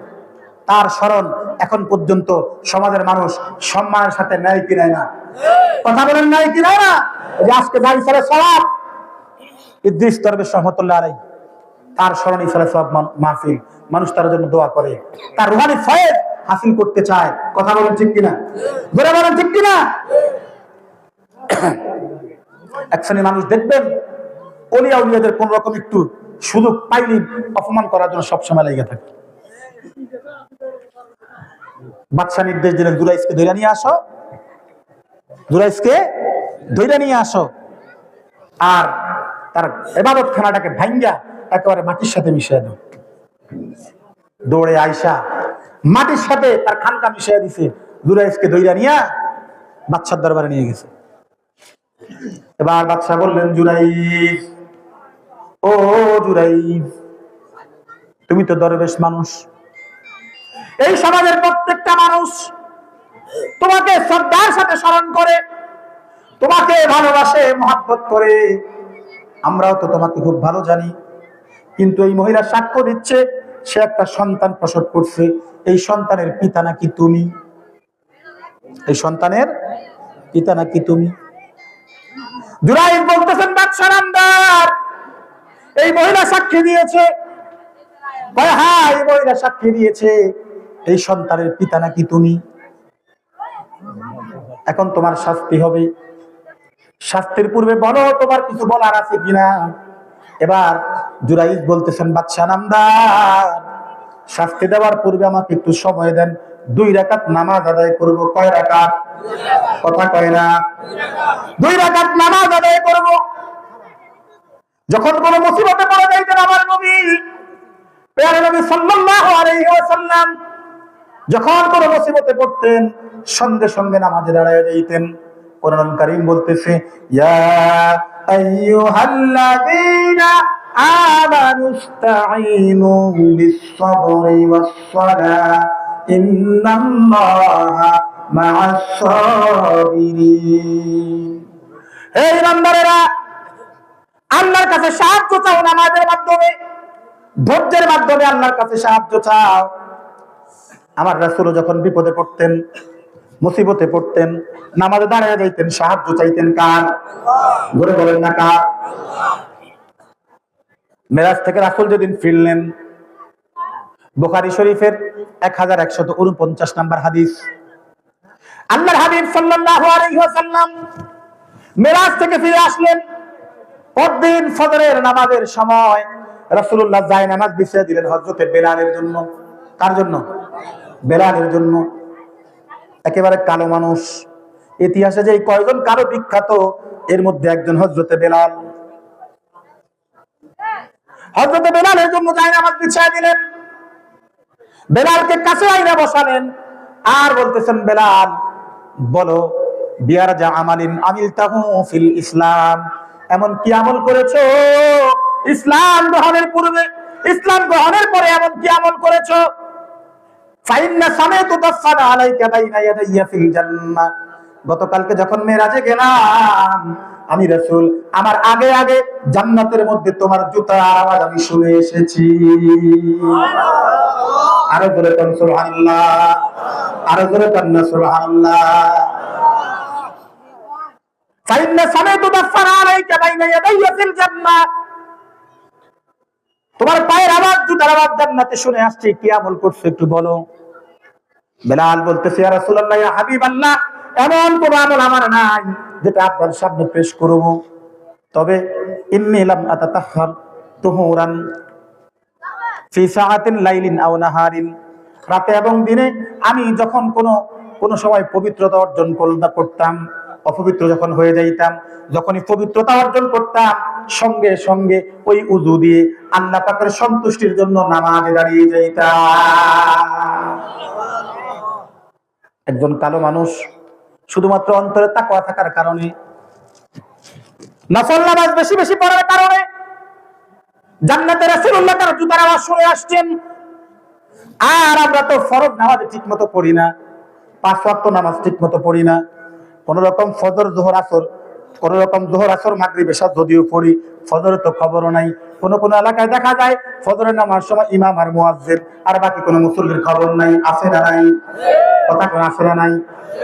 তার স্মরণ এখন পর্যন্ত সমাজের মানুষ সম্মানের সাথে নেয় কি নেয় না? কথা বলেন, নেয় কি নেয় না? যে আজকে দাঁড়িয়ে সালে সওয়াব ইদ্রিস দরবেশ রহমতুল্লাহ আলাইহি, তার স্মরণে সালে সওয়াব মাহফিল, মানুষ তার জন্য দোয়া করে, তার রুহানি ফয়েজ হাসিল করতে চায়। কথা বলেন ঠিক কিনা? বলে বলেন ঠিক কিনা? এক শ্রেণীর মানুষ দেখবেন ওলিয়া উলিয়াদের কোন রকম একটু সুযোগ পাইলে অপমান করার জন্য সবসময় লেগে থাকে। বাদশা নির্দেশ দিলেন, জুরাইজকে ধরে নিয়ে আসো, জুরাইজকে ধরে নিয়ে আসো, আর তার ইবাদত খানাটাকে ভাঙ্গা একেবারে মাটির সাথে মিশিয়ে দাও। দৌড়ে আয়সা মাটির সাথে তার খানকা মিশিয়ে দিছে, জুরাইজকে ধরে নিয়ে বাদশার দরবারে নিয়ে গেছে। এবার বাদশা বললেন, জুরাইজ, ও জুরাইজ, তুমি তো দরবেশ মানুষ, এই সমাজের প্রত্যেকটা মানুষ তোমাকে শ্রদ্ধার সাথে স্মরণ করে, তোমাকে ভালোবাসে, মহব্বত করে, আমরাও তো তোমাকে খুব ভালো জানি। কিন্তু এই মহিলা সাক্ষ্য দিচ্ছে সে একটা সন্তান প্রসব করছে, এই সন্তানের পিতা নাকি তুমি, এই সন্তানের পিতা নাকি তুমি। জুরাইজ বলতেছেন, বাদশার আমদার, এই মহিলা সাক্ষী দিয়েছে। হ্যাঁ, এই মহিলা সাক্ষী দিয়েছে, এই সন্তানের পিতা নাকি তুমি। এখন তোমার শাস্তি হবে, শাস্তির পূর্বে বলো তোমার কিছু বলার আছে কিনা। এবার জুরাইজ বলতেছেন, বাদশা নামদার, শাস্তি দেওয়ার পূর্বে আমাকে একটু সময় দেন, 2 রাকাত নামাজ আদায় করব। কয় রাকাত? কথা কয় না? 2 রাকাত নামাজ আদায় করব। যখন কোন মুসিবতে পড়ে যাইতেন আমার নবী, প্যারা নবী সাল্লাল্লাহু আলাইহি ওয়াসাল্লাম যখন কোন মুসিবতে পড়তেন সঙ্গে সঙ্গে নামাজে দাঁড়ায় যাইতেন। কোরআন কারীম বলতেছে, ইয়া আইয়ুহাল্লাযীনা আমানুস্তাঈনু বিস-সাবরি ওয়াস-সালাহ ইন্নাল্লাহা মা'আস-সাবিরিন। হে ইমানদারেরা, আল্লাহর কাছে সাহায্য চাও, নামাজের মাধ্যমে, ধৈর্যের মাধ্যমে আল্লাহর কাছে সাহায্য চাও। আমার রাসূল যখন বিপদে পড়তেন, মুসিবতে পড়তেন, নামাজে দাঁড়িয়ে যাইতেন, সাহায্য চাইতেন কার? ঘুরে বলেন না কার? মেরাজ থেকে রাসূল যেদিন ফিরলেন, বুখারী শরীফের 1149 নম্বর হাদিস, আল্লাহর হাবিব সাল্লাল্লাহু আলাইহি ওয়াসাল্লাম মেরাজ থেকে ফিরে আসলেন। পরদিন ফজরের নামাজের সময় রাসূলুল্লাহ জায়নামাজ বিছিয়ে দিলেন হযরতে বেলালের জন্য। কার জন্য? বেলালের জন্য। একেবারে কালো মানুষ, ইতিহাসে যে কয়জন কালো বিখ্যাত, এর মধ্যে একজন হযরতে বেলাল। হযরতে বেলালের জন্য জায়নামাজ বিছিয়ে দিলেন, বেলালকে কাছে আইনা বসালেন, আর বলতেছেন, বেলাল বলো, বিয়ারজা আমালিন আমিলতাহু ফিল ইসলাম, এমন কি আমল করেছো ইসলাম গ্রহণের পূর্বে, ইসলাম গ্রহণের পরে এমন কি আমল করেছো? ফাইন্না সামাতু দাফানা আলাইকা বাইনা ইয়াদাইয়া ফিল জান্নাহ, গতকালকে যখন মেরাজে গেলাম আমি রাসূল, আমার আগে আগে জান্নাতের মধ্যে তোমার জুতার আওয়াজ আমি শুনে এসেছি। আরো জোরে কোন সুবহানাল্লাহ, আরো জোরে কোন সুবহানাল্লাহ। ফাইন্না সামাতু দাফানা আলাইকা বাইনা ইয়াদাইয়া ফিল জান্নাহ, তোমার পায়ের আওয়াজ, জুতার আওয়াজ জান্নাতে শুনে আসছে, কি আমল করছো একটু বলো। বেলাল বলতেছে, ইয়া রাসূলুল্লাহ, ইয়া হাবিবাল্লাহ, এমন কোন আমল আমার নাই যেটা আপনার সামনে পেশ করব, তবে ইন্নী লাম আতাতাহহার তুহুরান ফি সাআতিন লাইলিন আও নাহারিন, রাতে এবং দিনে আমি যখন কোন সময় পবিত্রতা অর্জন করতাম, অপবিত্র যখন হয়ে যাইতাম, যখনই পবিত্রতা অর্জন করতাম সঙ্গে সঙ্গে ওই উযু দিয়ে আল্লাহ পাকের সন্তুষ্টির জন্য নামাজে দাঁড়িয়ে যাইতাম। একজন কালো মানুষ শুধুমাত্র অন্তরে তাকওয়া থাকার কারণে, নফল নামাজ বেশি বেশি পড়ার কারণে জান্নাতে রাসূলুল্লাহ তার জুতার আওয়াজ শুনে আসছেন। আর আমরা তো ফরজ নামাজ ঠিকমতো পড়ি না, 5 ওয়াক্ত নামাজ ঠিকমতো পড়ি না, কোন রকম ফজর যোহর আসর, কোন রকম যোহর আসর মাগরিব এশা যদিও পড়ি, ফজরের তো খবরও নাই। কোন কোন এলাকায় দেখা যায় ফজরের নামাজ সময় ইমাম আর মুয়াজ্জিন, আর বাকি কোনো মুসল্লির খবর নাই। আছে না নাই? কথা কোন আছে না নাই?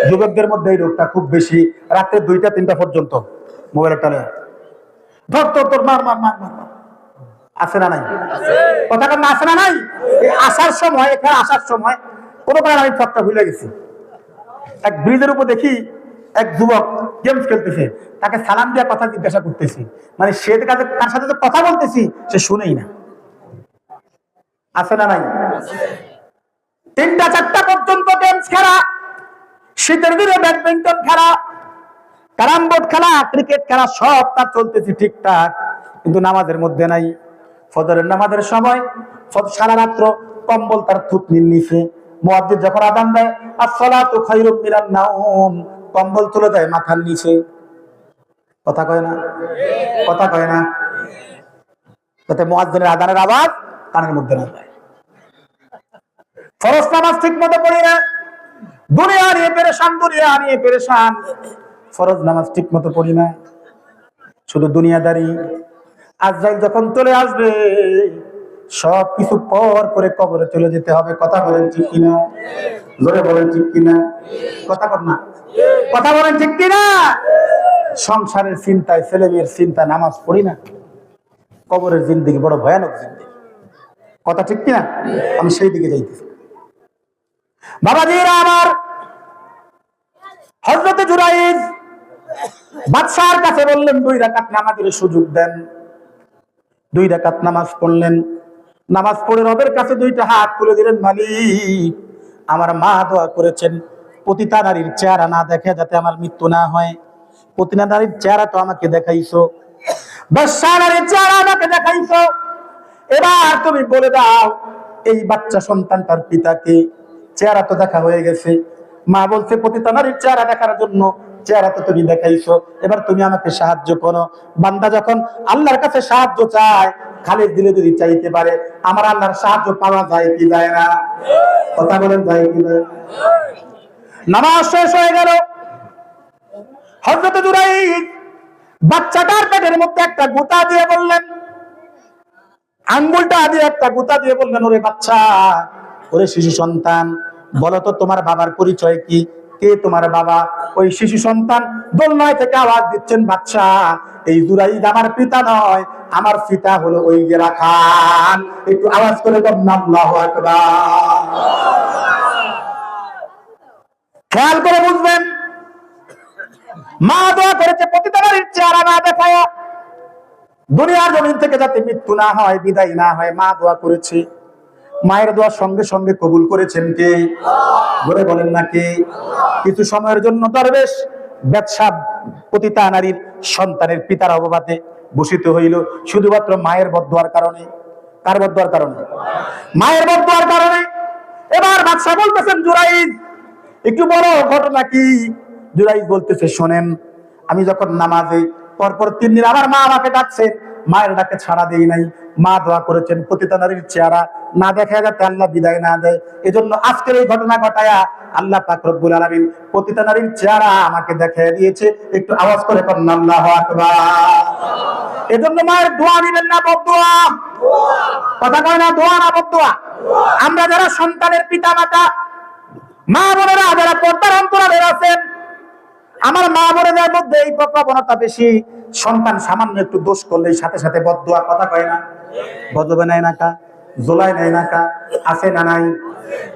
যুবকদের মধ্যে এই রোগটা খুব বেশি, রাতে 2টা-3টা পর্যন্ত মোবাইলের টানে ধর তোর মার মার মার মার, আছে না নাই? কথা কোন আছে না নাই? এই আসার সময়, এখানে আসার সময় কোনো কারণে আমি ফটটা ভুলে গেছি, এক ব্রিজের উপর দেখি এক যুবক গেমস খেলতেছে, তাকে সালাম দিয়ে কথা জিজ্ঞাসা করতেছি, মানে সে তার সাথে তো কথা বলতেছি, সে শুনেই না। আছে না নাই? 3টা-4টা পর্যন্ত গেমস খেলা, শীতের দিনে ব্যাডমিন্টন খেলা, ক্যারাম বোর্ড খেলা, ক্রিকেট খেলা, সব তার চলতেছে ঠিকঠাক, কিন্তু নামাজের মধ্যে নাই। ফজরের নামাজের সময় সারা রাত্র কম্বল তার থুতনির নিচে, মুয়াজ্জিন যখন আযান দেয় আসসালাতু খায়রুম মিনান নাওম, কম্বল তুলে দেয় মাথার নিচে। কথা কয় না? কথা কয় না? যাতে মুয়াজ্জিনের আযানের আওয়াজ কানের মধ্যে না যায়। ফরজ নামাজ ঠিক মতো পড়ি না, দুনিয়া নিয়ে পেরেশান, দুনিয়া নিয়ে পেরেশান, ফরজ নামাজ ঠিক মতো পড়ি না, শুধু দুনিয়াদারি। আজরাইল যখন চলে আসবে সব কিছু পর করে কবরে চলে যেতে হবে। কথা বলেন ঠিক কিনা? জোরে বলেন ঠিক কিনা? কথা বল না, কথা বলেন ঠিক কিনা? সংসারের চিন্তায়, ছেলে মেয়ের চিন্তা, নামাজ পড়ি না, কবরের জিন্দেগি বড় ভয়ানক জিন্দেগি। কথা ঠিক কিনা? আমি সেই দিকে যাইতেছি। বাবাজিরা আমার, হযরতে জুরাইজ বাদশার কাছে বললেন 2 রাকাত নামাজের সুযোগ দেন। 2 রাকাত নামাজ পড়লেন, নামাজ পড়ে রবের কাছে 2টা হাত তুলে দিলেন, মালিক আমার মা দোয়া করেছেন পতিতা নারীর চেহারা না দেখে যাতে আমার মৃত্যু না হয়, পতিতা নারীর চেহারা তো আমাকে দেখাইছো, বেশ্যা নারীর চেহারা আমাকে দেখাইছো, এবার তুমি বলে দাও এই বাচ্চা সন্তানটার পিতাকে। চেহারা তো দেখা হয়ে গেছে, মা বলছে পতিতা নারীর চেহারা দেখার জন্য চেহারা তো তুমি দেখাইছো, এবার তুমি আমাকে সাহায্য করো। বান্দা যখন আল্লাহর কাছে সাহায্য চায়, খালি দিলে যদি চাইতে পারে, আমার আল্লাহর সাহায্য পাওয়া যায় কি যায় না? কথা বলেন, যায় কি যায়? নামাজ শেষ হয়ে গেল, হযরত জুরাইজ বাচ্চাটার পেটের মধ্যে একটা গুতা দিয়ে বললেন, আঙ্গুলটা দিয়ে একটা গুতা দিয়ে বললেন, ওরে বাচ্চা, ওরে শিশু সন্তান, বলো তো তোমার বাবার পরিচয় কি? কে তোমার বাবা? ওই শিশু সন্তান দোলনায় থেকে আওয়াজ দিচ্ছেন, বাচ্চা এই জুরাইদ আমার পিতা নয়, আমার পিতা হলো ওই যে রাখাল। একটু আওয়াজ করে বলুন আল্লাহু আকবার। খেয়াল করে বুঝবেন, মা দোয়া করেছে প্রতিটা নারীর চেহারা না দেখায়া, দুনিয়ার জমিন থেকে যাতে মৃত্যু না হয়, বিদায় না হয়, মা দোয়া করেছে। মায়ের দোয়া সঙ্গে সঙ্গে কবুল করেছেন কে? বলে বলেন না কে? কিছু সময়ের জন্য দরবেশ ব্যবসা পতিতা নারীর সন্তানের পিতার অববাদে ভূষিত হইল শুধুমাত্র মায়ের বদদোয়ার কারণে। কার বদদোয়ার কারণে? মায়ের বদদোয়ার কারণে। এবার বাদশা বলতেছেন, জুরাইদ একটু বলো ঘটনা কি? জুরাইদ বলতেছে, শোনেন, আমি যখন নামাজে পরপর 3 দিন আমার মা আমাকে ডাকছে, মায়ের ডাকে ছাড়া দেই নাই। মা দোয়া করেছেন প্রতিটা নারীর চেহারা না দেখা যাতে আল্লাহ বিদায় না দেয়। এজন্য আজকের এই ঘটনা ঘটায়া আল্লাহ পাক রব্বুল আলামিন প্রতিটা নারীর চেহারা আমাকে দেখিয়ে দিয়েছে। একটু আওয়াজ করে বলুন আল্লাহু আকবার। এজন্য মায়ের দোয়া নিবেন না বদদোয়া? কথা কয় না, দোয়া না বদদোয়া? আমরা যারা সন্তানের পিতা মাতা, মা বোনেরা যারা পর্দার অন্তরালে আছেন, আমার মা বোনেদের মধ্যে এই প্রবণতা বেশি। সন্তান সামান্য একটু দোষ করলেই সাথে সাথে বদদোয়া। কথা কয় না? বদবে নাই না কা? জোলাই নাই না কা? আছে না নাই?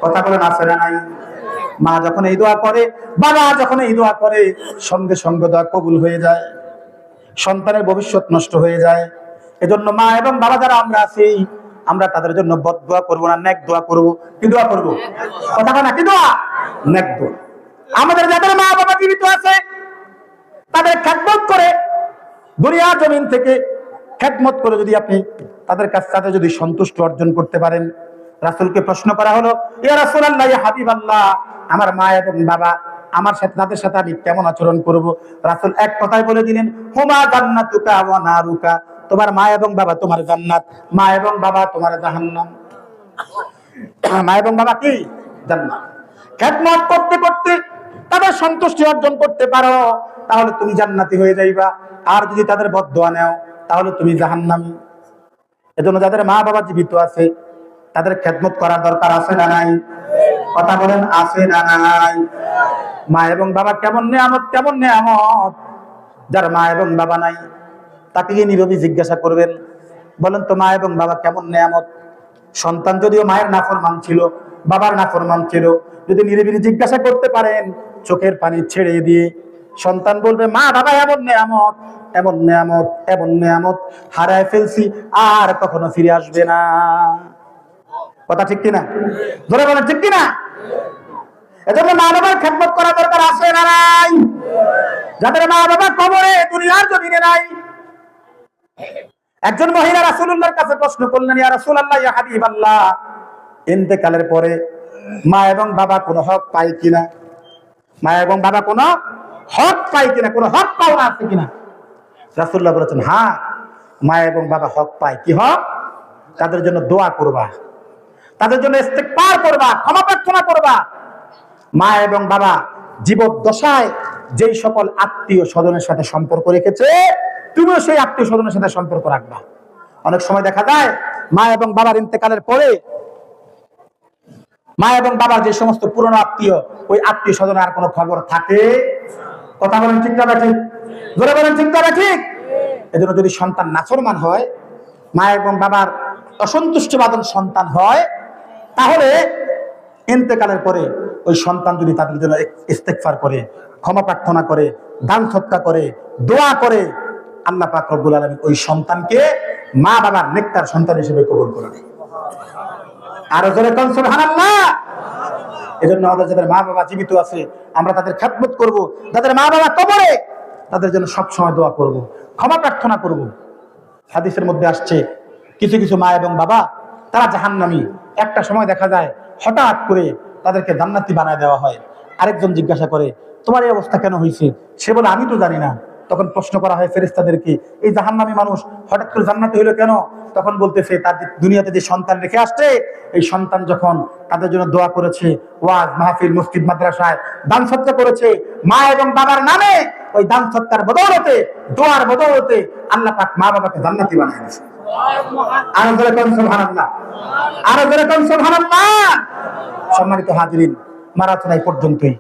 কথা বলেন, আছে না নাই? মা যখন এই দোয়া করে, বাবা যখন এই দোয়া করে, সঙ্গে সঙ্গে দোয়া কবুল হয়ে যায়, সন্তানের ভবিষ্যৎ নষ্ট হয়ে যায়। এজন্য মা এবং বাবা যারা আমরা আছি, আমরা তাদের জন্য বদদোয়া করবো না, নেক দোয়া করবো। কি দোয়া করবো? কথা কয় না? কি দোয়া? নেক দোয়া। আমাদের যাদের মা বাবা জীবিত আছে, তাদের খেদমত করে, দুনিয়া জমিন থেকে খেদমত করে যদি আপনি তাদের কাছ থেকে যদি সন্তুষ্টি অর্জন করতে পারেন। রাসূলকে প্রশ্ন করা হলো, ইয়া রাসূলুল্লাহ, ইয়া হাবিবাল্লাহ, আমার মা এবং বাবা, আমার সাথে তাদের সাথে আমি কেমন আচরণ করব? রাসূল এক কথায় বলে দিলেন, হুমা জান্নাতুকা ওয়া নারুকা, তোমার মা এবং বাবা তোমার জান্নাত, মা এবং বাবা তোমার জাহান্নাম। মা এবং বাবা কি? জান্নাত। খেদমত করতে করতে তাদের সন্তুষ্টি অর্জন করতে পারো, তাহলে তুমি জান্নাতি হয়ে যাইবা। আর যদি তাদের বদদোয়া নাও, তাহলে তুমি জাহান্নামী। এজন্য যাদের মা বাবা জীবিত আছে, তাদের খেদমত করার দরকার আছে না নাই? কথা বলেন, আছে না নাই? মা এবং বাবা কেমন নেয়ামত, কেমন নেয়ামত! যার মা এবং বাবা নাই, তাকে গিয়ে নীরবে জিজ্ঞাসা করবেন, বলেন তো মা এবং বাবা কেমন নেয়ামত? সন্তান যদিও মায়ের নাফরমান ছিল, বাবার নাফরমান ছিল, যদি নিরিবিলি জিজ্ঞাসা করতে পারেন, চোখের পানি ছেড়ে দিয়ে সন্তান বলবে, মা বাবা এমন নেয়ামত, এমন নেয়ামত, এমন নেয়ামত হারায় ফেলছি, আর কখনো ফিরে আসবে না। কথা ঠিক কিনা? ধরে বলেন, ঠিক কিনা? এজন্য মা বাবার খেদমত করা দরকার আছে না নাই? যাদের মা বাবা কবরে, দুনিয়ার জমিনে নাই। একজন মহিলা রাসূলুল্লাহর কাছে প্রশ্ন করলেন, ইয়া রাসূলুল্লাহ, ইয়া হাবিবাল্লাহ, ইন্তেকালের পরে মা এবং বাবা কোনো হক পায় কিনা? মা এবং বাবা কোনো হক পায় কিনা? কোনো হক পাওনা আছে কিনা? রাসূলুল্লাহ বলেছেন, হ্যাঁ, মা এবং বাবা হক পায়। কি হক? তাদের জন্য দোয়া করবা, তাদের জন্য ইস্তেগফার করবা, ক্ষমা প্রার্থনা করবা। মা এবং বাবা জীবদ্দশায় যেই সকল আত্মীয় স্বজনের সাথে সম্পর্ক রেখেছে, তুমিও সেই আত্মীয় স্বজনের সাথে সম্পর্ক রাখবা। অনেক সময় দেখা যায় মা এবং বাবার ইন্তেকালের পরে মা এবং বাবার যে সমস্ত পুরনো আত্মীয়, ওই আত্মীয় স্বজনের আর কোনো খবর থাকে? কথা বলেন, ঠিক না ঠিক? ধরে বলেন, ঠিক না ঠিক? এজন্য যদি সন্তান নাফরমান হয়, মা এবং বাবার অসন্তুষ্টবাদন সন্তান হয়, তাহলে ইন্তেকালের পরে ওই সন্তান যদি তাদের জন্য ইস্তেগফার করে, ক্ষমা প্রার্থনা করে, দান সদকা করে, দোয়া করে, আল্লাহ পাক রব্বুল আলামিন ওই সন্তানকে মা বাবার নেককার সন্তান হিসেবে কবুল করে নেয়। আরো জোরে কোন সুবহানাল্লাহ। এজন্য আমাদের যাদের মা বাবা জীবিত আছে, আমরা তাদের খেদমত করব। যাদের মা বাবা কবরে, তাদের জন্য সব সময় দোয়া করব, ক্ষমা প্রার্থনা করব। হাদিসের মধ্যে আসছে, কিছু কিছু মা এবং বাবা তারা জাহান্নামী। একটা সময় দেখা যায় হঠাৎ করে তাদেরকে জান্নাতি বানায় দেওয়া হয়। আরেকজন জিজ্ঞাসা করে, তোমার এই অবস্থা কেন হয়েছে? সে বলে, আমি তো জানি না। তখন প্রশ্ন করা হয় ফেরেশতাদেরকে, এই জাহান্নামী মানুষ হঠাৎ করে জান্নাতি হইলো কেন? তখন বলতেছে, তার দুনিয়াতে যে সন্তান রেখে আসছে, এই সন্তান যখন তাদের জন্য দোয়া করেছে, ওয়াজ মাহফিল মসজিদ মাদ্রাসায় দান সদকা করেছে, মা এবং বাবার নামে, ওই দান সদকার বদৌলতে, দোয়ার বদৌলতে আল্লাহ পাক মা বাবাকে জান্নাতি বানিয়ে দিয়েছে। আরো জোরে কোন সুবহানাল্লাহ, আরো জোরে কোন সুবহানাল্লাহ। সম্মানিত হাজিরিন, মারাথন এই পর্যন্তই।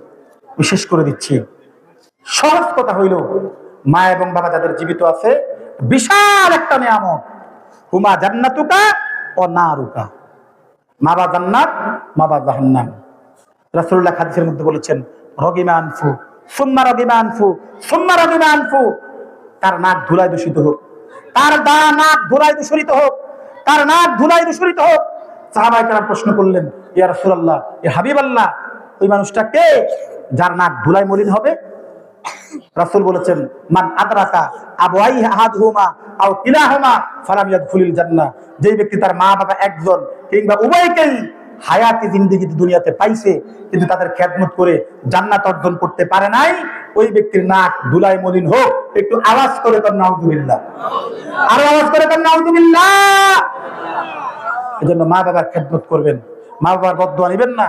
শেষ করে দিচ্ছি। সহজ কথা হইল, মা এবং বাবা যাদের জীবিত আছে বিশাল একটা নিয়ামত। হুমা জান্নাতুকা ও নারুকা, মা বাবা জান্নাত, মা বাবা জাহান্নাম। রাসূলুল্লাহ হাদিসের মধ্যে বলেছেন, রগিমা আনফু সুম্মা রগিমা আনফু সুম্মা রগিমা আনফু, তার নাক ধুলায় দূষিত হোক, তার নাক ধুলায় দূষিত হোক, তার নাক ধুলায় দূষিত হোক। সাহাবায়ে কেরাম প্রশ্ন করলেন, ইয়া রাসূলুল্লাহ, ইয়া হাবিবাল্লাহ, ওই মানুষটা কে যার নাক ধুলায় মলিন হবে? রাসূল বলেছেন, মান আদরাকা আবওয়াইহি আহাদুহুমা আও কিলাহুমা ফালাম ইয়াদখুলিল জান্নাহ, যেই ব্যক্তি তার মা বাবা একজন কিংবা উভয়কেই হায়াতি জিন্দেগিতে দুনিয়াতে পাইছে কিন্তু তাদের খেদমত করে জান্নাত অর্জন করতে পারে নাই, ওই ব্যক্তির নাক ধুলায় মলিন হোক। একটু আওয়াজ করে কর নাউযুবিল্লাহ, আরো আওয়াজ করে কর নাউযুবিল্লাহ। এজন্য মা বাবার খেদমত করবেন, মা বাবার বদদুয়া নিবেন না।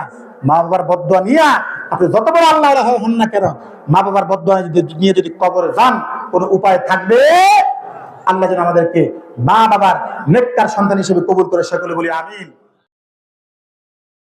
মা বাবার বদদুয়া নিয়া আপনি যত বড় আল্লাহ হন না কেন, মা বাবার বদদুয়া নিয়ে যদি কবরে যান, কোন উপায় থাকবে? আল্লাহ যেন আমাদেরকে মা বাবার নেককার সন্তান হিসেবে কবুল করে, সকলে বলি আমিন।